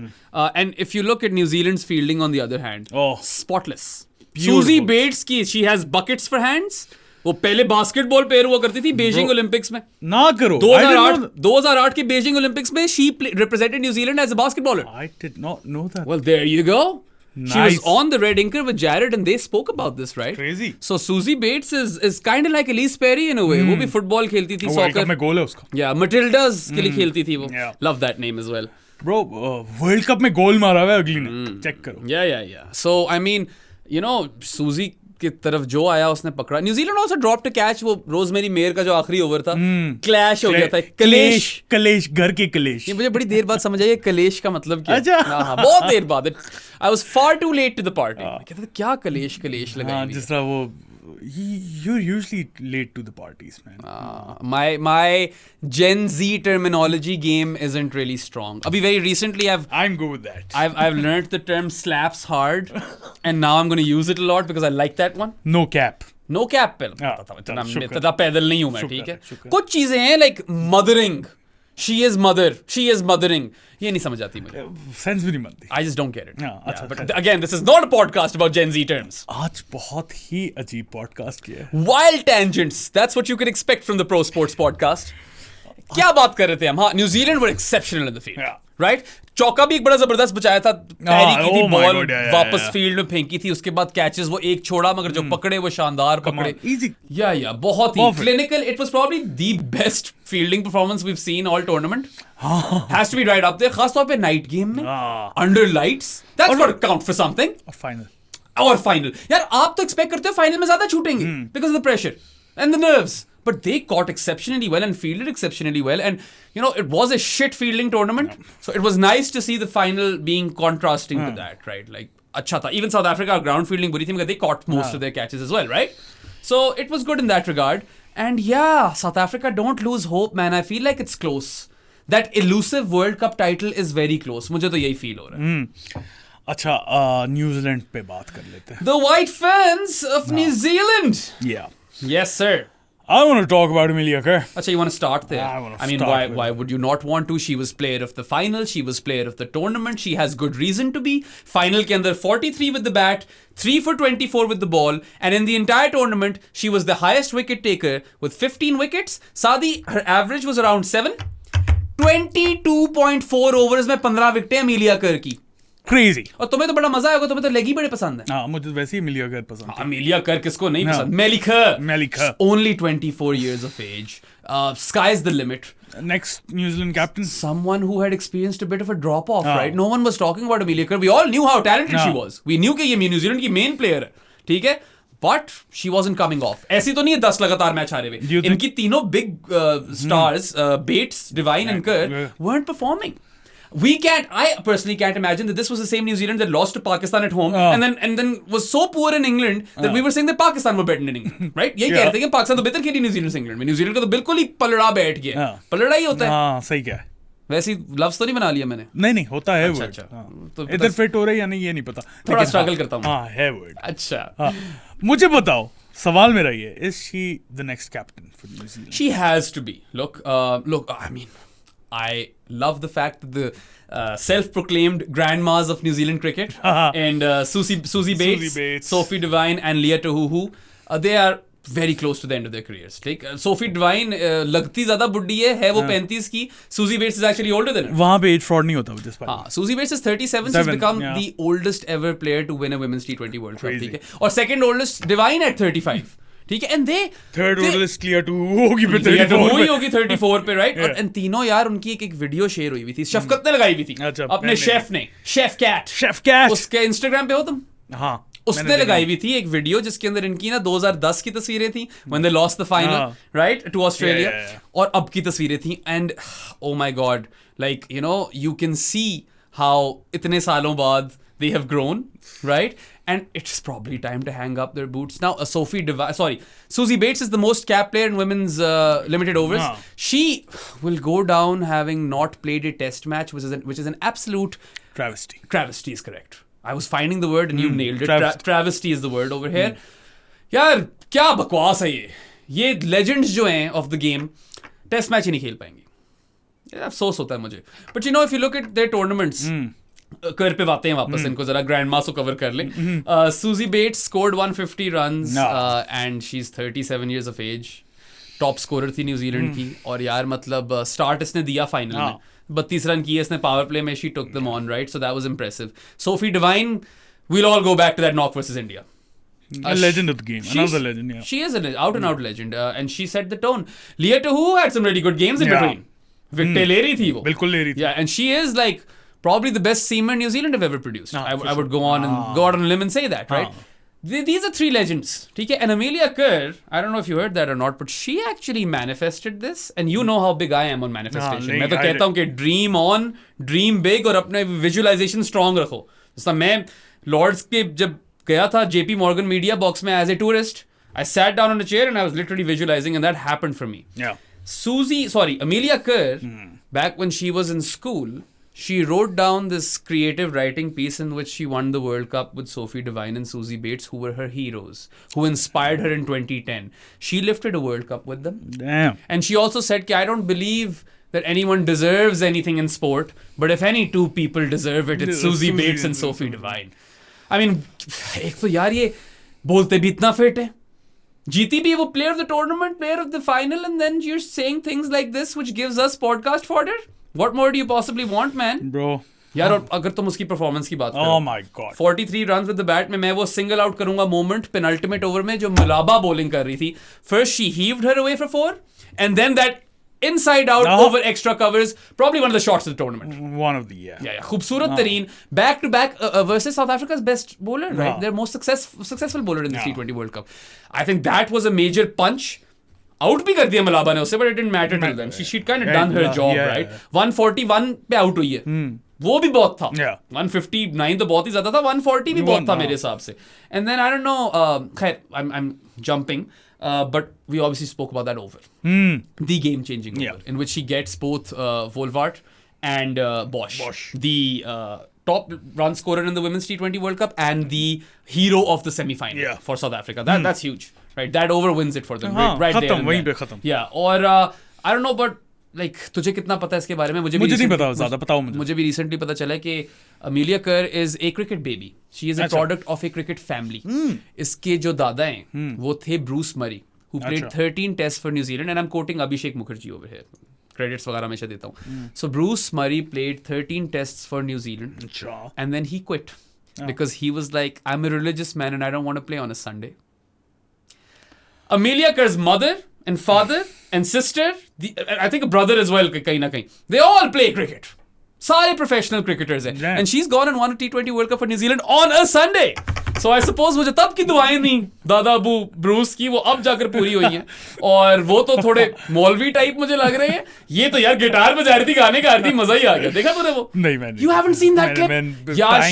And if you look at New Zealand's fielding on the other hand, spotless. Susie Bates की she has buckets for hands. वो पहले basketball player हुआ करती थी Beijing Olympics में. ना करो. 2008 के बीजिंग ओलंपिक्स में she represented New Zealand as a basketballer. I did not know that. Well, there you go. Nice. She was on the red anchor with Jared and they spoke about this, right? Crazy. So Susie Bates is kind of like Elise Perry in a way. वो भी football खेलती थी, World Cup में गोल है उसका. Yeah, Matildas के लिए खेलती थी वो. Love that name as well. Bro, world cup में गोल मारा हुआ है अगली ने. चेक करो. Yeah. So I mean, you know, Susie की तरफ जो आया उसने पकड़ा. New Zealand also drop two catch. वो रोजमेरी मेयर का जो आखिरी ओवर था क्लैश हो गया था. कलेश घर के कलेश. ये मुझे बड़ी देर बाद समझ आया कलेश का मतलब क्या. अच्छा. हाँ बहुत देर बाद. I was far too late to the party. कहता था क्या कलेश लगा. जिस तरह वो you're usually late to the parties, man. My Gen Z terminology game isn't really strong. Abhi very recently I'm good with that. I've learned the term slaps hard and now I'm going to use it a lot because I like that one. No cap. No cap पे इतना पैदल नहीं हूँ मैं. ठीक है. कुछ चीजें हैं like mothering. She is mothering. ये नहीं समझ आती मुझे. Sense भी नहीं बनती. I just don't get it. But again, this is not a podcast about Gen Z terms. आज बहुत ही अजीब podcast किया है. Wild tangents. That's what you can expect from the ProSports podcast. क्या बात कर रहे थे हम. हाँ, New Zealand were exceptional in the field. Right? चौका भी एक बड़ा जबरदस्त बचाया था. पैरी की थी बॉल वापस फील्ड में फेंकी थी. उसके बाद कैचेस वो एक छोड़ा मगर जो पकड़े वो शानदार पकड़े. Easy. Yeah, बहुत ही clinical. It was probably the best fielding performance we've seen all tournament. Has to be right up there. खास तौर पे नाइट गेम में under lights. That's got to count for something. और फाइनल. यार आप तो expect करते हो फाइनल में ज्यादा छूटेंगे because of the pressure and the nerves. But they caught exceptionally well and fielded exceptionally well. And, you know, it was a shit fielding tournament. So it was nice to see the final being contrasting to that, right? Like, acha tha. Even South Africa, ground fielding, buri thi, they caught most of their catches as well, right? So it was good in that regard. And yeah, South Africa, don't lose hope, man. I feel like it's close. That elusive World Cup title is very close. मुझे तो यही feel हो रहा है. अच्छा New Zealand पे बात कर लेते हैं. The white fans of New Zealand. Yeah. Yes, sir. I want to talk about Amelia Kerr. Achha, you want to start there? I mean, why would you not want to? She was player of the final. She was player of the tournament. She has good reason to be. Final ke andar 43 with the bat, 3 for 24 with the ball, and in the entire tournament, she was the highest wicket taker with 15 wickets. Sadi, her average was around 7. 22.4 overs में 15 विकेटें Amelia Kerr की. Crazy. और तुम्हें तो बड़ा मजा आएगा, तुम्हें तो लेग ही बड़े पसंद है. हाँ, मुझे वैसे ही अमीलिया कर पसंद है. अमीलिया कर किसको नहीं पसंद? मेलिका. Only 24 years of age. Sky's the limit. Next New Zealand captain. Someone who had experienced a bit of a drop off, right? No one was talking about Amelia Kerr. We all knew how talented she was. We knew कि ये New Zealand की main player है. ठीक है? But she wasn't coming off. ऐसी तो नहीं है 10 लगातार मैच हारे हुए. इनकी तीनों big stars, Bates, Devine and Kerr weren't performing. I personally can't imagine that this was the same New Zealand that lost to Pakistan at home and then was so poor in England that we were saying that Pakistan were better than England, right? यही कह रहे थे कि पाकिस्तान तो बेहतर खेली New Zealand से England में. New Zealand का तो बिल्कुल ही पलड़ा बैठ गया. पलड़ा ही होता है. हाँ, सही क्या है. वैसे लफ्ज तो नहीं बना लिया मैंने. नहीं होता है वर्ड. तो इधर फिट हो रहा है या नहीं ये नहीं पता. थोड़ा स्ट्रगल करता हूँ. हाँ, है वर्ड. अच्छा. मुझे बताओ, सवाल मेरा ये, is she the next captain for New Zealand? She has to be. Look, I mean, I love the fact that the self-proclaimed grandmas of New Zealand cricket and Susie Bates, Sophie Devine and Leah Tahuhu, they are very close to the end of their careers. Like Sophie Devine लगती ज़्यादा बुड्ढी है वो 35 की. Susie Bates is actually older than her. वहाँ पे age fraud नहीं होता जिस पर. हाँ, Susie Bates is 37. She's become the oldest ever player to win a women's T20 World Cup. ठीक है. और second oldest Devine at 35. ठीक है. And they third oldest clear to होगी पे 34 होगी 34 पे, right? और तीनों यार उनकी एक वीडियो शेयर हुई थी. शफकत ने लगाई हुई थी अपने शेफ ने. शेफ कैट उसके Instagram पे हो तुम? हाँ, उसने लगाई हुई थी एक वीडियो जिसके अंदर इनकी ना 2010 की तस्वीरें थी when they lost the final, right, to Australia. और अब की तस्वीरें थी. And oh my god, like you know, you can see how इतने सालों बाद they have grown, right? And it's probably time to hang up their boots now. Susie Bates is the most capped player in women's limited overs. She will go down having not played a test match, which is an absolute travesty. Travesty is correct. I was finding the word and you nailed it. Travesty is the word over here. यार क्या बकवास है ये legends जो हैं of the game test match ही नहीं खेल पाएंगे. अफसोस होता है मुझे. But you know, if you look at their tournaments, कर पे आते हैं वापस इनको जरा ग्रैंड मास को कवर कर ले. Susie Bates scored 150 runs and she's 37 years of age. Top scorer थी न्यूजीलैंड की. और यार मतलब स्टार्ट इसने दिया फाइनल में. 32 रन किए इसने पावर प्ले में. She took them on, right? So that was impressive. Sophie Devine, we'll all go back to that knock versus India. A legend of the game. Another legend, yeah. She is an out and out legend. And she set the tone. Leah Tahu had some really good games in between. विकेटें ले रही थी वो. बिल्कुल ले रही थी. Yeah, and she is like probably the best seamer New Zealand have ever produced. I would go on and go out on a limb and say that, right? These are three legends. ठीक है? And Amelia Kerr, I don't know if you heard that or not, but she actually manifested this. And you know how big I am on manifestation. मैं तो कहता हूँ कि dream on, dream big और अपने visualization strong रखो. जैसा मैं Lords के जब गया था JP Morgan Media Box में as a tourist, I sat down on a chair and I was literally visualizing, and that happened for me. Yeah. Amelia Kerr, back when she was in school, she wrote down this creative writing piece in which she won the World Cup with Sophie Devine and Susie Bates, who were her heroes, who inspired her in 2010. She lifted a World Cup with them. Damn. And she also said, I don't believe that anyone deserves anything in sport, but if any two people deserve it, it's Susie Bates and Sophie Devine. I mean, एक तो यार ये बोलते भी इतना fit है. जीती भी वो player of the tournament, player of the final, and then you're saying things like this, which gives us podcast fodder. What more do you possibly want, man? Bro. यार और अगर तुम उसकी परफॉर्मेंस की बात करो. Oh my god. 43 runs with the bat में मैं वो सिंगल आउट करूंगा मोमेंट पेनल्टीमेट ओवर में जो मुलाबा बॉलिंग कर रही थी. First she heaved her away for 4, and then that inside out over extra covers, probably one of the shots of the tournament. One of the yeah. खूबसूरत तरीन back to back versus South Africa's best bowler, right? Their most successful bowler in the T20 World Cup. I think that was a major punch. Out भी कर दिया मलाबा ने उससे, but it didn't matter till then. She'd kind of done her job, right? 141 पे out हुई है. वो भी बहुत था. 159 तो बहुत ही ज्यादा था. 140 भी बहुत था मेरे हिसाब से. And then I don't know. खैर, I'm jumping. But we obviously spoke about that over. The game-changing over, in which she gets both Volvart and Bosch. The top run scorer in the Women's T20 World Cup and the hero of the semi-final for South Africa. That's huge, right? That overwins it for them. Right there. वहीं पे खत्म. Yeah. और I don't know, but like तुझे कितना पता है इसके बारे में? मुझे नहीं पता, ज़्यादा बताओ मुझे. मुझे भी रिसेंटली पता चला है कि अमेलिया कर is a cricket baby. She is a product of a cricket family. इसके जो दादा हैं वो थे ब्रूस मरी, who played 13 tests for New Zealand, and I'm quoting Abhishek Mukherjee over here. Credits वगैरह हमेशा देता हूँ. So Bruce Murray played 13 tests for New Zealand, and then he quit because he was like, I'm a religious man and I don't want to play on a Sunday. Amelia Kerr's mother and father and sister, I think a brother as well, कहीं ना कहीं, they all play cricket. सारे professional cricketers हैं. And she's gone and won a T20 World Cup for New Zealand on a Sunday. So I suppose मुझे तब की दुआएं थी दादा अबू ब्रूस की, वो अब जाकर पूरी हुई हैं. और वो तो थोड़े मौलवी टाइप मुझे लग रहे हैं. ये तो यार गिटार बजा रही थी, गाने गा रही थी, मजा ही आ गया. देखा तूने वो? नहीं मैंने. You haven't seen that clip? Yeah,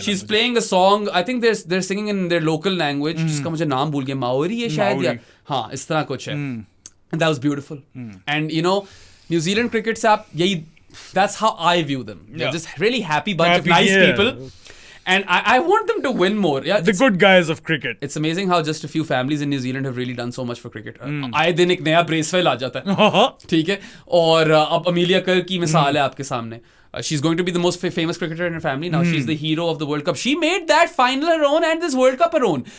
she's playing a song. I think they're singing in their local language, जिसका मुझे नाम भूल गया. माओरी है शायद, या हाँ इस तरह कुछ है. And that was beautiful. And you know, New Zealand cricket से आप यही, that's how I view them. They're just really happy bunch of nice people. And I want them to win more. Yeah, the good guys of cricket. It's amazing how just a few families in New Zealand have really done so much for cricket. आए दिन एक नया Bracewell आ जाता है. ठीक है. और अब अमेलिया कर की मिसाल है आपके सामने. She's going to be the most famous cricketer in her family now. She's the hero of the World Cup. She made that final her own and this World Cup her own.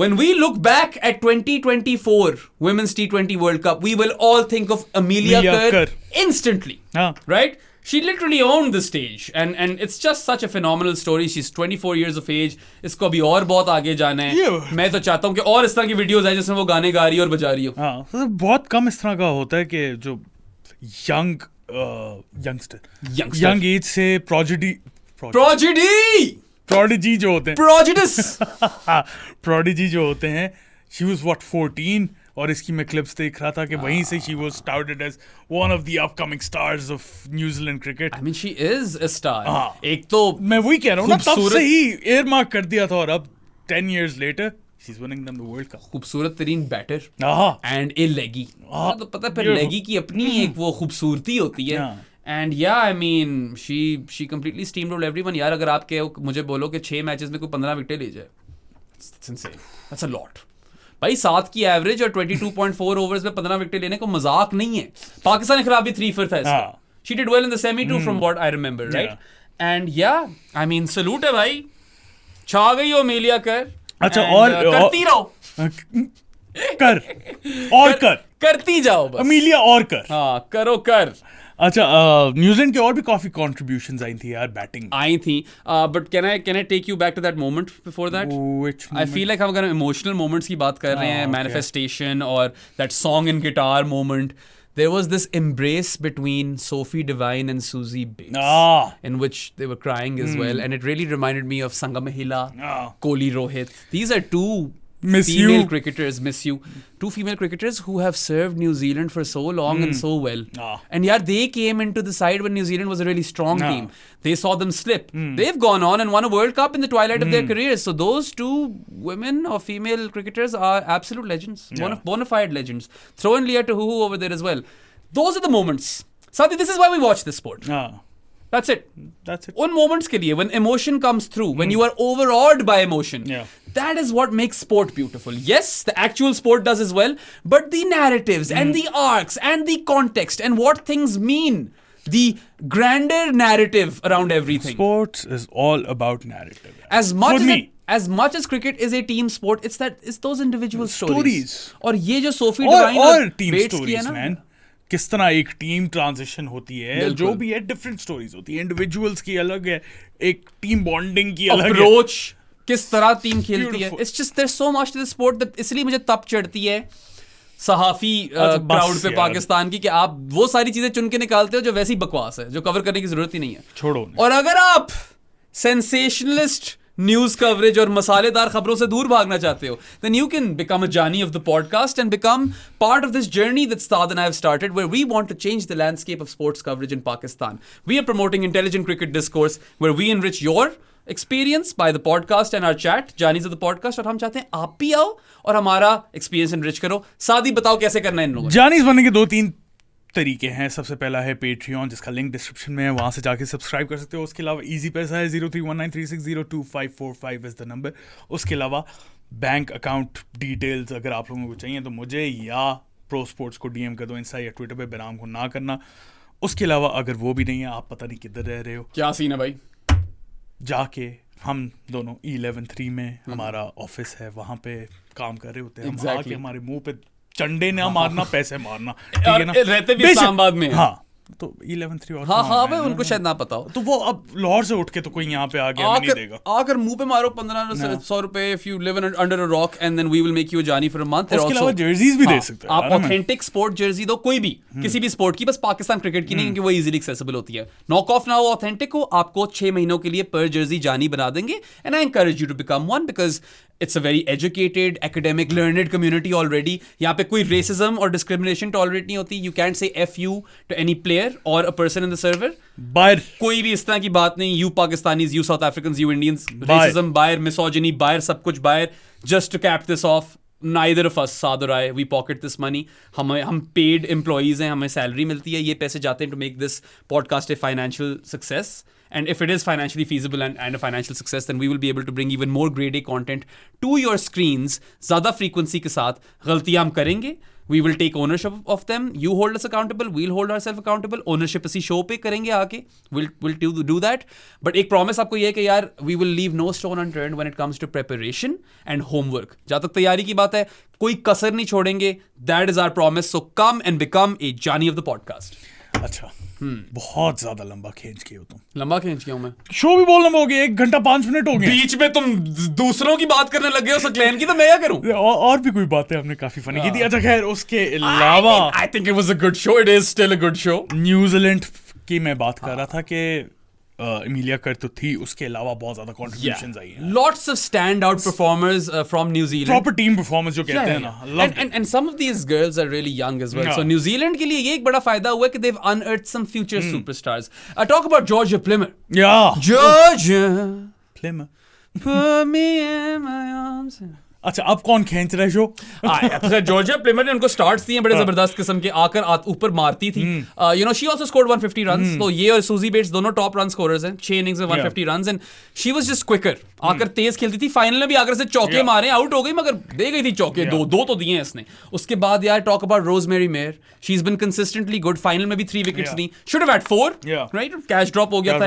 When we look back at 2024 Women's T20 World Cup, we will all think of Amelia Kerr instantly. Right? She literally owned the stage, and it's just such a phenomenal story. She's 24 years of age. इसको अभी और बहुत आगे जाना है. मैं तो चाहता हूँ कि और इस तरह की वीडियोस आए जिसमें वो गाने गा रही है और बजा रही हो. हाँ, बहुत कम इस तरह का होता है कि जो यंग एज से प्रोडिजी जो होते हैं, प्रोडिजी जो होते हैं. She was what, 14? और इसकी मैं क्लिप्स देख रहा था कि वहीं से she was touted as one of the upcoming stars of New Zealand cricket. I mean, she is a star. एक तो मैं वही कह रहा हूँ ना, तब से ही earmark कर दिया था, और अब 10 years later she's winning them the World Cup. खूबसूरत तरीन बैटर and a leggy. तो पता है फिर leggy की अपनी एक वो खूबसूरती होती है. And yeah, I mean, she completely steamrolled everyone. यार अगर आप मुझे बोलो कि 6 मैचेस में कोई 15 विकेटें ले जाए, it's insane. That's a lot. भाई 7 की एवरेज और 22.4 ओवर्स में 15 विकेट लेने को मजाक नहीं है. पाकिस्तान के खिलाफ भी 3 था इसका. She did well in the semi too, from what I remember, right? And yeah, I mean, salute है भाई. छा गई हो अमेलिया कर. अच्छा, और करती रहो. करती जाओ बस. अमेलिया और कर. हाँ, करो कर. अच्छा, न्यूजीलैंड के और भी काफी कॉन्ट्रीब्यूशंस आई थी यार, बैटिंग आई थी. But can I take you back to that moment before that? I feel like हम अगर इमोशनल मोमेंट्स की बात कर रहे हैं, मैनिफेस्टेशन और that song in guitar moment, there was this embrace between Sophie Devine and Susie Bates, in which they were crying as well, and it really reminded me of Sangamahila, Kohli Rohit. These are two female cricketers, two female cricketers who have served New Zealand for so long and so well. And yeah, they came into the side when New Zealand was a really strong team. They saw them slip. They've gone on and won a World Cup in the twilight of their careers. So those two women or female cricketers are absolute legends, bona fide legends. Throw in Leah Tahuhu over there as well. Those are the moments. Sadi, this is why we watch this sport. That's it. उन moments के लिए, when emotion comes through, when you are overawed by emotion, that is what makes sport beautiful. Yes, the actual sport does as well, but the narratives and the arcs and the context and what things mean, the grander narrative around everything. Sports is all about narrative. As much as cricket is a team sport, it's those individual stories. और ये जो Sophie Devine और team stories, man. किस तरह एक team transition होती है, जो भी है डिफरेंट स्टोरीज होती है, इंडिविजुअल्स की अलग है, एक टीम बॉन्डिंग की अलग है, अप्रोच किस तरह टीम खेलती है. It's just there so much to the sport that, इसलिए मुझे तप चढ़ती है सहाफी क्राउड पे पाकिस्तान की कि आप वो सारी चीजें चुन के निकालते हो जो वैसी बकवास है, जो कवर करने की जरूरत ही नहीं है. छोड़ो. और अगर आप सेंसेशनलिस्ट न्यूज कवरेज और मसालेदार खबरों से दूर भागना चाहते हो, then you can become a Jaani of the podcast and become part of this journey that Saad and I have started, where we want to change the landscape of sports coverage in Pakistan. We are promoting intelligent cricket discourse, where we enrich your experience by the podcast and our chat, Jaanis of the podcast, और हम चाहते हैं आप भी आओ और हमारा experience enrich करो. सादी बताओ कैसे करना है इन लोगों. जानीस बनने के 2-3 तरीके हैं. सबसे पहला है पेट्रियन, जिसका लिंक डिस्क्रिप्शन में है, वहाँ से जाके सब्सक्राइब कर सकते हो. उसके अलावा ईजी पैसा है, 031936025545 इज़ द नंबर. उसके अलावा बैंक अकाउंट डिटेल्स अगर आप लोगों को चाहिए तो मुझे या प्रो स्पोर्ट्स को डीएम कर दो इंस्टा या ट्विटर पे, बेराम को ना करना. उसके अलावा अगर वो भी नहीं है, आप पता नहीं किधर रह रहे हो, क्या सीन है भाई, जाके हम दोनों E11 में हमारा ऑफिस है, वहाँ पे काम कर रहे होते हैं. हम आके हमारे मुंह पे चंडे ना मारना, पैसे मारना, ठीक है ना. रहते भी इस्लामाबाद में. हाँ, तो 11 और हाँ भाई, उनको शायद ना पता हो. तो वो अब लाहौर से उठ के तो कोई यहाँ पे आ गया नहीं देगा. आकर मुंह पे मारो 1500 रुपए if you live under a rock and then we will make you a जानी for a month. उसके अलावा जर्सीज भी दे सकते हैं. आप ऑथेंटिक स्पोर्ट जर्सी दो, कोई भी किसी भी स्पोर्ट की, बस पाकिस्तान क्रिकेट की नहीं, क्योंकि वो इजीली एक्सेसिबल होती है. नॉक ऑफ ना हो, ऑथेंटिक हो, आपको 6 महीनों के लिए पर जर्सी जानी बना देंगे. And I encourage you to become one because it's a very educated, academic, learned community already. यहाँ पे कोई racism और discrimination tolerate नहीं होती. You can't say F you to any player or a person in the server. बाहर कोई भी इस तरह की बात नहीं. You Pakistanis, you South Africans, you Indians. Racism बाहर, misogyny बाहर, सब कुछ बाहर. Just to cap this off, neither of us, Saad और I, we pocket this money. हम paid employees हैं, हमें salary मिलती है. ये पैसे जाते हैं to make this podcast a financial success. And if it is financially feasible and a financial success, then we will be able to bring even more grade A content to your screens. ज़्यादा frequency के साथ गलतियाँ हम करेंगे. We will take ownership of them. You hold us accountable. We'll hold ourselves accountable. Ownership इसी show पे करेंगे आके. We'll do that. But एक promise आपको ये है कि यार we will leave no stone unturned when it comes to preparation and homework. जहाँ तक तैयारी की बात है, कोई कसर नहीं छोड़ेंगे. That is our promise. So come and become a Jani of the podcast. अच्छा, बहुत ज्यादा लंबा खींच के हो तुम. लंबा खींच के हूं मैं. शो भी बहुत लंबा हो गया, 1 घंटा 5 मिनट हो गए. बीच में तुम दूसरों की बात करने लग गए हो सकलैन की, तो मैं क्या करूं. और भी कोई बातें हमने काफी फनी की थी. अच्छा खैर, उसके अलावा I think it was a good show. It is still a good show. New Zealand की मैं बात कर रहा था कि एमिलिया कर तो थी, उसके अलावा बहुत ज्यादा कंट्रीब्यूशंस आई हैं. Lots of standout performers from New Zealand. Proper team performance जो कहते हैं ना. And some of these girls are really young as well. So New Zealand के लिए ये एक बड़ा फायदा हुआ है कि they've unearthed some future superstars. Talk about Georgia Plymouth. Yeah. Georgia Plymouth. Put me in my arms. अच्छा, अब कौन खींच रहा है शो? जॉर्जिया प्लेमर ने उनको स्टार्ट्स दिए बड़े जबरदस्त किस्म के, आकर ऊपर मारती थी. You know, she also scored 150 runs. तो ये और सूजी बेट्स दोनों टॉप रन स्कोरर्स हैं. 6 इनिंग्स में 150 runs and she was just quicker. आकर तेज खेलती थी. फाइनल में भी आकर से चौके मारे, आउट हो गई, मगर दे गई थी चौके. दो तो दिए हैं इसने. उसके बाद यार talk about Rosemary Mair. She is been consistently good. Final में भी 3 विकेट्स ली. Should have had 4, right? Catch drop हो गया था.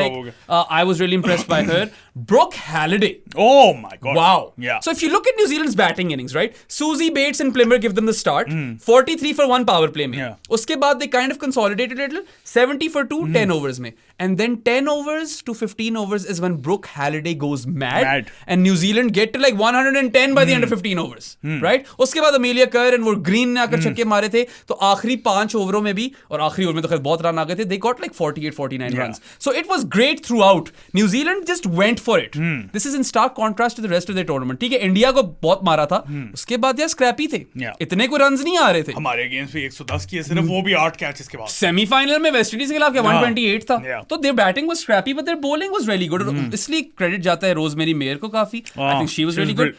I was really impressed by her. Brooke Halliday. Oh my God. Wow. Yeah. So if you look at New Zealand's batting innings, right? Susie Bates and Plymmer give them the start. 43 for 1 power play में. Yeah. उसके बाद they kind of consolidated a little. 70 for 2, 10 overs में. And then 10 overs to 15 overs is when Brooke Halliday goes mad. And New Zealand get to like 110 by the end of 15 overs. Right? उसके बाद Amelia Kerr and वो Green ने आकर छक्के मारे थे. तो आखिरी 5 ओवरों में भी, और आखिरी ओवर में तो खैर बहुत रन आ गए थे. They got like 48, 49 runs. So it was great throughout. New Zealand just went for it. This is in stark contrast to the rest of the tournament. ठीक है, इंडिया को बहुत मारा था. उसके बाद यार स्क्रैपी थे. इतने को रन्स नहीं आ रहे थे. हमारे अगेंस्ट भी 110 किए सिर्फ, वो भी 8 कैचेस के बाद. सेमीफाइनल में वेस्ट इंडीज के खिलाफ 128 था. तो their batting was scrappy but their bowling was really good. इसलिए क्रेडिट जाता है रोजमेरी मेयर को काफी. I think she was really good.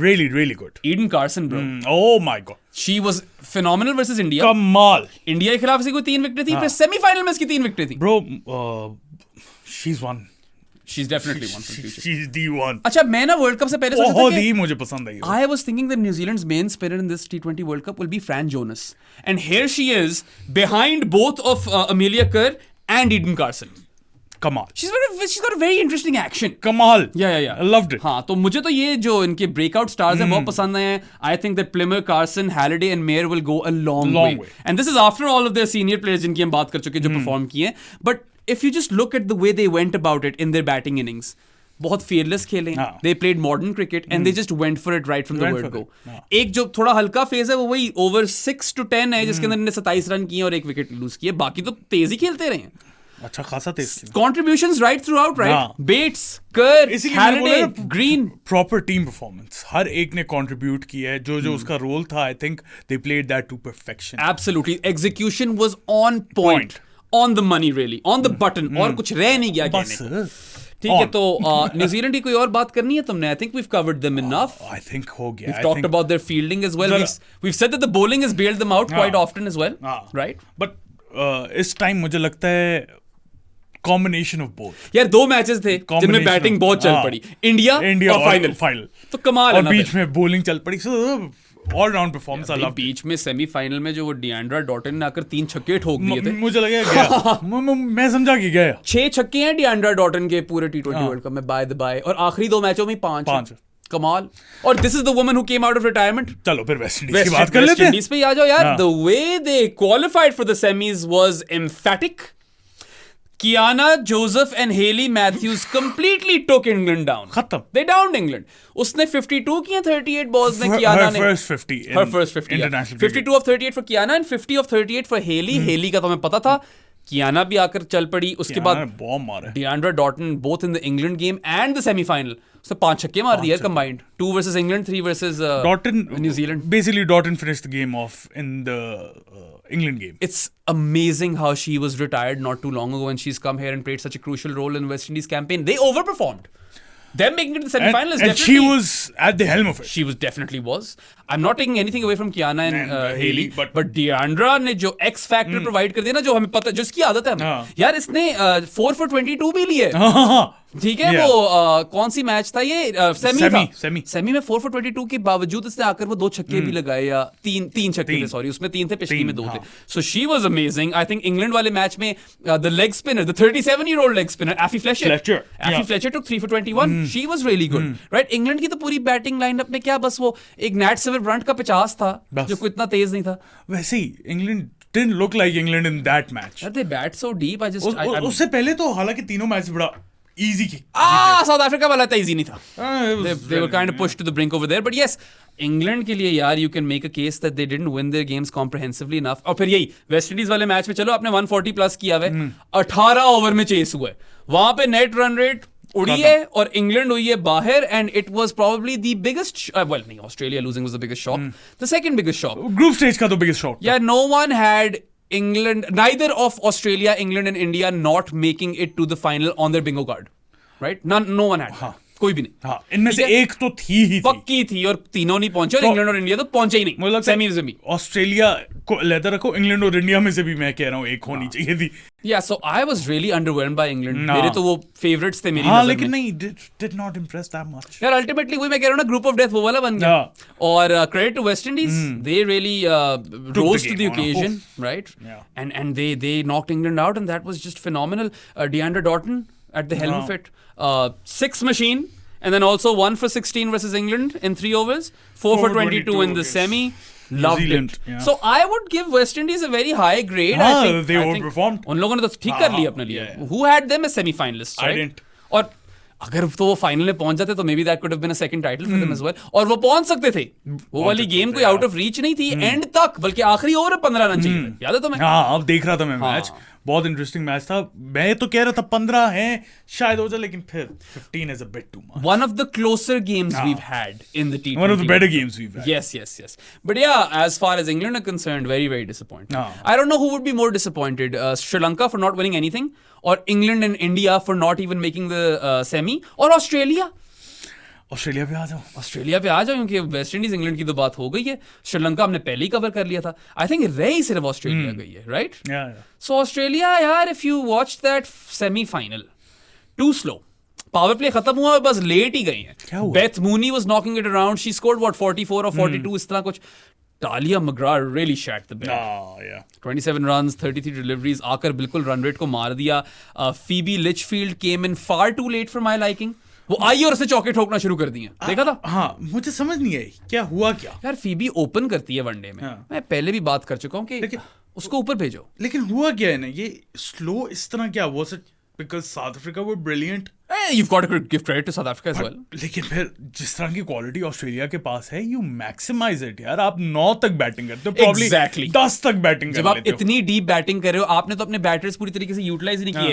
Really good. Eden Carson bro. Oh my God. She was phenomenal versus India. कमाल. India के खिलाफ से कोई 3 विकेटें थी. फिर सेमीफाइनल में इसकी 3 विकेटें थी. Bro, she's one. She's definitely one for future. She's the one. अच्छा, मैं ना वर्ल्ड कप से पहले सोचा था बहुत ही मुझे पसंद आई. I was thinking that New Zealand's main spirit in this T20 World Cup will be Fran Jonas. And here she is behind both of Amelia Kerr and Eden Carson. कमाल. She's got a very interesting action. कमाल. Yeah. I loved it. हाँ, तो मुझे तो ये जो इनके breakout stars हैं बहुत पसंद हैं. I think that Plymmer, Carson, Halliday and Mayer will go a long way. And this is after all of their senior players जिनकी हम बात कर चुके हैं जो perform किए हैं. But if you just look at the way they went about it in their batting innings, बहुत fearless खेले. They played modern cricket and they just went for it right from the word go. एक जो थोड़ा हल्का phase है वो वही over 6 to 10 है जिसके अंदर इन्होंने 27 रन किए और 1 विकेट लूज किए. बाकी तो तेज ही खेलते रहे. अच्छा खासा तेज. Contributions right throughout, right? Bates, Kerr, Halliday, Green. Proper team performance. हर एक ने contribute किया है. जो उसका role था, I think they played that to perfection. Absolutely. Execution was on point. On the money really. On the button. और कुछ रह नहीं गया कहने. ठीक है, तो न्यूजीलैंड की कोई और बात करनी है तुमने? I think we've covered them enough. I think हो गया. We've talked about their fielding as well. We've said that the bowling has bailed them out quite often as well. Right? But इस टाइम मुझे लगता है combination of both. यार 2 matches थे जिनमें batting बहुत चल पड़ी, इंडिया और फाइनल, तो कमाल है और ना। बीच में बॉलिंग चल पड़ी, all round performance I love. बीच में सेमीफाइनल में जो वो डिएंड्रा डॉटन ने आकर 3 छक्के ठोक दिए थे, मुझे लगा गया मैं समझा कि गया 6 छक्के हैं डिएंड्रा डॉटन के पूरे T20 वर्ल्ड कप में बाय द बाय, और आखिरी 2 मैचों में 5 कमाल। और this is the woman who came out of retirement. चलो फिर वेस्ट इंडीज की बात कर लेते हैं। इंडीज पे आ जाओ यार। The way they qualified for the semis was emphatic. Kiana, Joseph and Hayley Matthews completely took England down. खत्म। They downed England. उसने 52 किए 38 balls में Kiana ने। Her first 50 international 52 of 38 for Kiana and 50 of 38 for Hayley. Hayley का तो हमें पता था। Kiana भी आकर चल पड़ी। उसके बाद बॉम्ब मारा। Deandra Doughton both in the England game and the semi-final. उसने 5 छक्के मार दिए combined. 2 versus England, 3 versus New Zealand. Basically Doughton finished the game off in the England game. It's amazing how she was retired not too long ago and she's come here and played such a crucial role in West Indies campaign. They overperformed. Them making it to the semi-finals. And she was at the helm of it. She was definitely was. I'm not taking anything away from Kiana and Hayley, but Deandra ने जो X factor provide कर दिया ना, जो हमें पता, जो इसकी आदत है हमें। यार इसने 4 for 22 भी लिए। ठीक है, वो कौन सी मैच था ये? सेमी में 4 for 22 के बावजूद इसने आकर वो 2 छक्के भी लगाए, या तीन छक्के थे, सॉरी, उसमें 3 थे, पिछली में 2 थे। So she was amazing. I think England वाले मैच में the leg spinner, the 37-year-old leg spinner Affy Fletcher took 3 for 21. She was really good, right? England की तो पूरी बैटिंग लाइनअप में क्या बस वो एक नैट सिवर ब्रंट का 50 था जो कोई इतना तेज नहीं था। वैसे ही England didn't look like England in that match. They bat so deep. उससे पहले तो हालांकि तीनों मैच बड़ा easy की। साउथ अफ्रीका वाला तो easy नहीं था। They were kind of pushed to the brink over there. But yes, England के लिए यार you can make a case that they didn't win their games comprehensively enough. और फिर यही वेस्ट इंडीज वाले मैच में चलो आपने 140 प्लस किया हुआ है, 18 ओवर में चेस हुआ है, वहां पे नेट रन रेट उड़ी है और इंग्लैंड हुई है बाहर, and it was probably the biggest, well नहीं, Australia losing was the biggest shock, the second biggest shock, group stage का तो biggest shock. Yeah no one had England, neither of Australia, England and India not making it to the final on their bingo card, right? No one had. कोई भी नहीं। हाँ, इनमें से एक तो थी ही पक्की थी, और तीनों नहीं पहुंचे, और इंग्लैंड और इंडिया तो पहुंचे ही नहीं। मतलब सेमीज में ऑस्ट्रेलिया को लेदर रखो, इंग्लैंड और इंडिया में से भी मैं कह रहा हूँ एक होनी चाहिए थी। Yeah, so I was really underwhelmed by England. मेरे तो वो favorites थे मेरी नजर में। लेकिन नहीं, did not impress that much. यार ultimately वही मैं कह रहा हूँ ना, group of death वो वाला बन गया। और credit to West Indies, they really rose to the occasion, right? And they knocked England out, and that was just phenomenal. Deandra Doughton at the helm of it, 6 machine, and then also 1 for 16 versus England in 3 overs, 4 for 22 in the semi. Loved Zealand, it. yeah. So I would give West Indies a very high grade. I think they overperformed. उन लोगों ने तो ठीक कर लिया अपने लिए। Who had them as semi-finalists? I right? didn't. और अगर तो वो फाइनल में पहुंच जाते तो maybe that could have been a second title for them as well, और वो पहुंच सकते थे। वो वाली गेम कोई आउट ऑफ रीच नहीं थी एंड तक, बल्कि आखिरी ओवर 15 रन चाहिए थे, याद है तुम्हें? हाँ, अब देख रहा था मैं मैच, बहुत इंटरेस्टिंग मैच था। मैं तो कह रहा था 15 हैं शायद हो जाए, लेकिन फिर 15 is a bit too much. One of the closer games we've had in the T20. One of the better games we've had. Yes. But yeah, as far as England are concerned, very, very disappointing. I don't know who would be more disappointed, Sri Lanka for not winning anything, or England and India for not even making the semi, or Australia. Australia पे आ जाओ। Australia पे आ जाओ, क्योंकि West Indies England की तो बात हो गई है। श्रीलंका हमने पहले ही कवर कर लिया था। आई थिंक रह ही सिर्फ ऑस्ट्रेलिया गई है, राइट? सो ऑस्ट्रेलिया यार, if you watch that semifinal, too slow, power play खत्म हुआ, बस लेट ही गई है। Beth Mooney was knocking it around, she scored what 44 और 42 इस तरह कुछ। Talia McGrath really shat the bed. 27 runs, 33 deliveries, आकर बिल्कुल रन रेट को मार दिया। Phoebe Litchfield came in far too late for my liking. वो आई और उसने चौके ठोकना शुरू कर दिए, देखा था? हाँ, मुझे समझ नहीं आई क्या हुआ क्या। यार फीबी ओपन करती है वनडे में, मैं पहले भी बात कर चुका हूँ कि उसको ऊपर भेजो। लेकिन हुआ क्या है ना, ये स्लो इस तरह क्या हुआ? Because South Africa were brilliant. You've got to give credit to South Africa as well. लेकिन फिर जिस तरह की क्वालिटी ऑस्ट्रेलिया के पास है, you maximize it यार। आप 9 तक बैटिंग करते हो, probably 10 तक बैटिंग कर लेते हो। जब आप इतनी डीप बैटिंग कर रहे हो, आपने तो अपने बैटर्स पूरी तरीके से यूटिलाइज नहीं किए।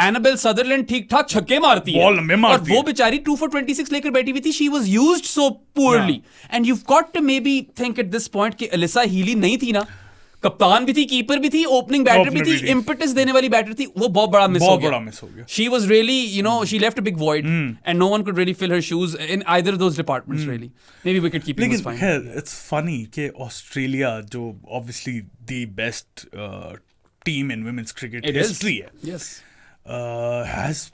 एनाबेल सदरलैंड ठीक ठाक छक्के मारती है, बॉल लंबे मारती है, और वो बेचारी 2 for 26 लेकर बैठी हुई थी। She was used so poorly, and you've got to maybe think at this point कि एलिसा हीली नहीं थी ना, कप्तान भी थी, कीपर भी थी, ओपनिंग बैटर भी थी, इम्पेटस देने वाली बैटर थी, वो बहुत बड़ा मिस हो गया। She was really, she left a big void, and no one could really fill her shoes in either of those departments really. Maybe wicket keeping was fine. लेकिन it's funny कि Australia, जो obviously the best team in women's cricket It history is. Yes. has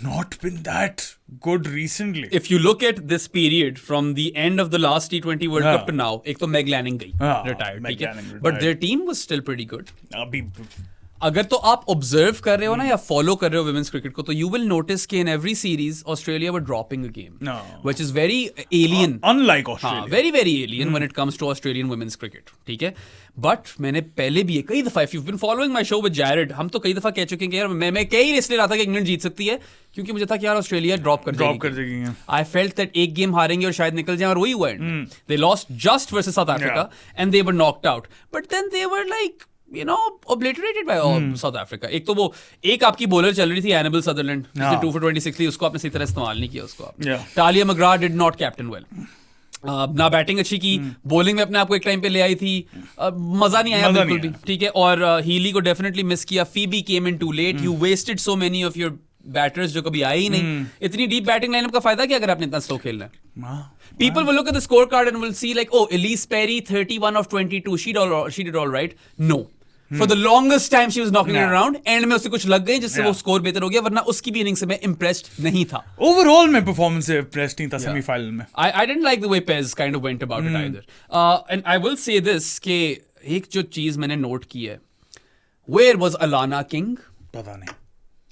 not been that good recently. If you look at this period from the end of the last T20 World Cup to now, एक तो Meg Lanning गई, retired, ठीक है? But their team was still pretty good. अभी अगर तो आप observe कर रहे हो ना या फॉलो कर रहे हो वुमेन्स क्रिकेट को, तो यू विल नोटिस कि in every series Australia were dropping a game, which is very alien, unlike Australia, very very alien when it comes to Australian women's cricket, ठीक है? बट मैंने पहले भी कई दफा, if you been following my show with Jared, हम तो कई दफा कह चुके हैं कि यार मैं कई इसलिए रहा था कि इंग्लैंड जीत सकती है, क्योंकि मुझे था कि यार ऑस्ट्रेलिया ड्रॉप कर देगी. आई फेल्ट दैट एक गेम हारेंगे और शायद निकल जाए, और वही हुआ. They lost just versus South Africa and they were knocked out, but then they were like obliterated by all South Africa. एक तो वो एक आपकी बॉलर चल रही थी एनेबल सदरलैंड, जिसने 2 for 26 ली, उसको आपने सही तरह इस्तेमाल नहीं किया उसको. Tahlia McGrath did not captain well, ना बैटिंग अच्छी की, बॉलिंग में अपने आप को एक टाइम पे ले आई थी, मजा नहीं आया बिल्कुल भी, ठीक है? और हीली को डेफिनेटली मिस किया. Phoebe came in too late. You wasted so many of your batters जो कभी आए ही नहीं. इतनी डीप बैटिंग लाइनअप का फायदा क्या अगर आपने इतना स्लो खेलना है? People will look at the scorecard and will see like, oh, Elise Perry 31 of 22, she did all right. No. For the longest time she was knocking it around. And में उससे कुछ लग गई जिससे वो स्कोर बेहतर हो गया, वरना उसकी भी इनिंग से मैं इम्प्रेस्ड नहीं था. ओवरऑल में परफॉर्मेंस से इम्प्रेस्ड नहीं था सेमीफाइनल में. I didn't like the way Pez kind of went about it either. And I will say this कि एक जो चीज मैंने नोट की है, where was Alana King? पता नहीं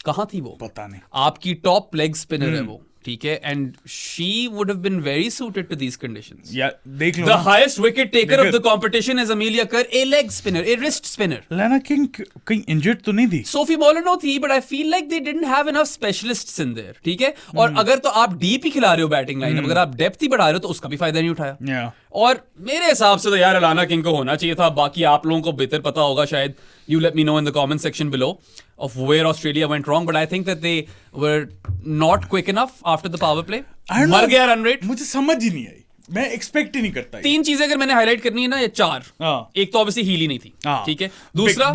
कहाँ थी वो, पता नहीं. आपकी टॉप लेग स्पिनर है वो, ठीक है? And she would have been very suited to these conditions. Yeah देख लो, the highest wicket taker of the competition is Amelia Kerr, a leg spinner, a wrist spinner. Lana King कहीं injured तो नहीं थी? सोफी मॉलिनो थी, but I feel like they didn't have enough specialists in there, ठीक है? और अगर तो आप डीप ही खिला रहे हो बैटिंग लाइन, अगर आप डेप्थ ही बढ़ा रहे हो तो उसका भी फायदा नहीं उठाया. और मेरे हिसाब से तो यार अलाना किंग को होना चाहिए था. बाकी आप लोगों को बेहतर पता होगा शायद. You let me know in the comment section below of where Australia went wrong, but I think that they were not quick enough after the power play. मर गया रन रेट. मुझे समझ ही नहीं आई, मैं एक्सपेक्ट ही नहीं करता. 3 चीजें अगर मैंने हाईलाइट करनी है ना, या 4. एक तो ऑब्वियसली हीली नहीं थी, ठीक है? दूसरा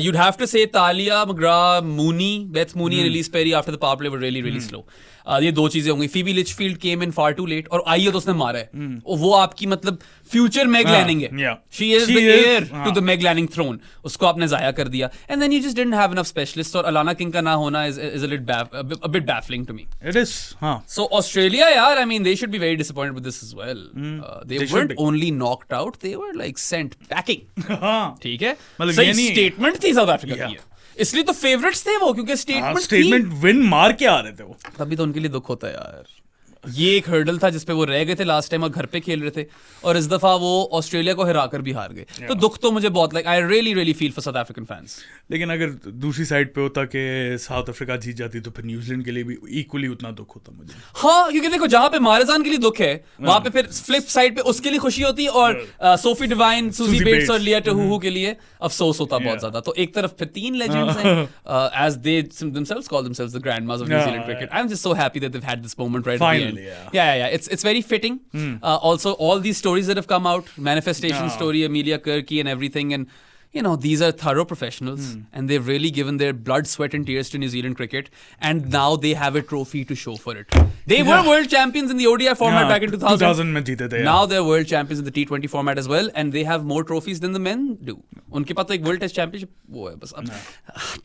you'd have to say Talia, McGrath, Mooney, Beth Mooney and Elise Perry after the power play were really really slow. ये 2 चीजें होंगी. Phoebe Litchfield came in far too late, और आई तो उसने मारा है. वो आपकी मतलब फ्यूचर मेग लैनिंग है. She is the heir to the Meg Lanning throne. उसको आपने जाया कर दिया. And then you just didn't have enough specialist. और अलाना किंग का ना होना is a bit baffling to me. It is. So Australia, यार, I mean, they should be very disappointed with this as well. They weren't only knocked out, they were like sent packing. ठीक है? सही statement थी south Africa की. इसलिए तो favourites थे वो, क्योंकि स्टेटमेंट विन मार के आ रहे थे वो. तभी तो उनके लिए दुख होता है यार. ये एक हर्डल था जिसपे वो रह गए थे लास्ट टाइम और घर पे खेल रहे थे, और इस दफा वो ऑस्ट्रेलिया को हराकर भी हार गए. तो दुख तो मुझे बहुत, like I really feel for south African fans. लेकिन अगर दूसरी साइड पे होता कि साउथ अफ्रीका जीत जाती तो फिर न्यूजीलैंड के लिए भी इक्वली उतना दुख होता मुझे. हाँ, क्योंकि देखो जहां पे मारेजान के लिए दुख है, वहां पे फिर फ्लिप साइड पे उसके लिए खुशी होती है, और सोफी डिवाइन, सूजी बेट्स और लिया टहूहू के लिए अफसोस होता बहुत ज्यादा. तो एक तरफ फिर 3 लेजेंड्स हैं, as they themselves call themselves the grandmas of New Zealand cricket. I'm just so happy that they've had this moment right at the end. Yeah. It's very fitting. Also, all these stories that have come out, manifestation story, Amelia Kirky and everything, and you know, these are thorough professionals, and they've really given their blood, sweat and tears to New Zealand cricket, and now they have a trophy to show for it. They were world champions in the ODI format back in 2000 में जीते थे. Now they're world champions in the T20 format as well, and they have more trophies than the men do. उनके पास तो एक world test championship वो है बस. अब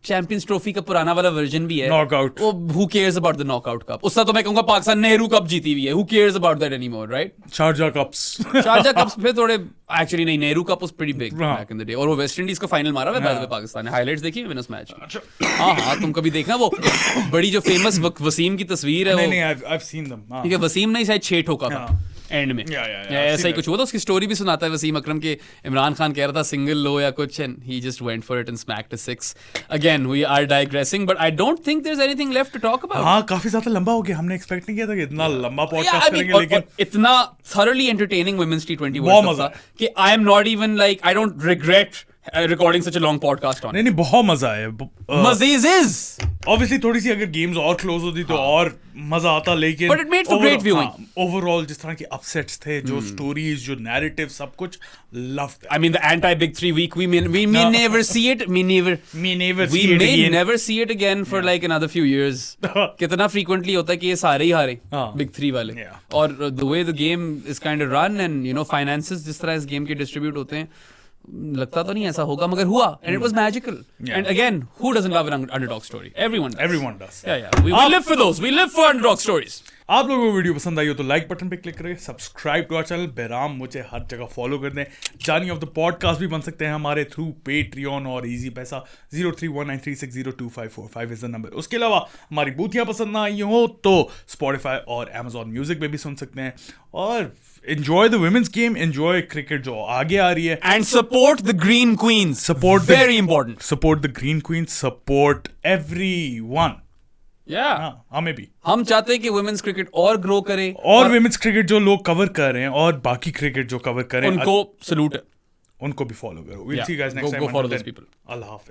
चैंपियंस ट्रॉफी का पुराना वाला वर्जन भी है, नॉकआउट. वो who cares about the knockout cup? उसका तो मैं कहूँगा पाकिस्तान नेहरू कप जीती हुई है. Who cares about that anymore, right? Sharjah cups फिर थोड़े एक्चुअली नहीं, Nehru cup was pretty big back in the day. और वो वेस्ट इंडीज का फाइनल मारा हुआ है पाकिस्तान ने. हाइलाइट्स देखी विनर्स मैच. हाँ, तुम कभी देखना वो बड़ी जो फेमस वसीम की तस्वीर है. नहीं, I've seen them. ठीक है, वसीम ने शायद 6 ठोका था एंड में, ऐसा ही कुछ हुआ था. उसकी स्टोरी भी सुनाता है वसीम अकरम के, इमरान खान कह रहा था सिंगल लो या कुछ, and he just went for it and smacked a 6. Again we are digressing, but I don't think there is anything left to talk about. हाँ, काफी ज्यादा लंबा हो गया. हमने एक्सपेक्ट नहीं किया था कि इतना लंबा पॉडकास्ट करेंगे, लेकिन इतना thoroughly entertaining women's T20 world cup था कि I am not even like, I don't regret recording such a long podcast on. नहीं, बहुत मजा है. मज़ीज़. Obviously थोड़ी सी अगर गेम्स और क्लोज होती तो और मजा आता, लेकिन but it made for great viewing. Overall जिस तरह के अपसेट्स थे, जो स्टोरीज, जो नैरेटिव, सब कुछ loved. I mean the anti Big 3 week, we may never see it. We may never see it again for like another few years. कितना frequently होता है कि ये सारे ही हारे Big 3 वाले. और the way the game is kind of run and you know finances जिस तरह इस गेम के distribute होते हैं, लगता तो नहीं ऐसा होगा, मगर हुआ, and it was magical. And again, who doesn't love an underdog story? Everyone does. Yeah. We live for those. We live for underdog stories. आप लोगों को वीडियो पसंद आई हो तो लाइक बटन पे क्लिक करें, subscribe to our channel Bahram मुझे हर जगह फॉलो कर दें। जानी ऑफ द पॉडकास्ट भी बन सकते हैं हमारे थ्रू पेट्रियन और इजी पैसा 031936022545 इज द नंबर। उसके अलावा हमारी बूथियाँ पसंद ना आई हो तो स्पॉटिफाई और अमेजॉन म्यूजिक पे भी सुन सकते हैं। और enjoy the women's game, enjoy cricket जो आगे आ रही है, and support the green queens. Very important. Support the green queens, support everyone. हमें भी हम चाहते हैं कि वुमेन्स क्रिकेट और ग्रो करे, और वुमेन्स क्रिकेट जो लोग कवर कर रहे हैं और बाकी क्रिकेट जो कवर करें उनको सलूट है, उनको भी फॉलो करो। We'll see you guys next time. Go follow those people. Allah Hafiz.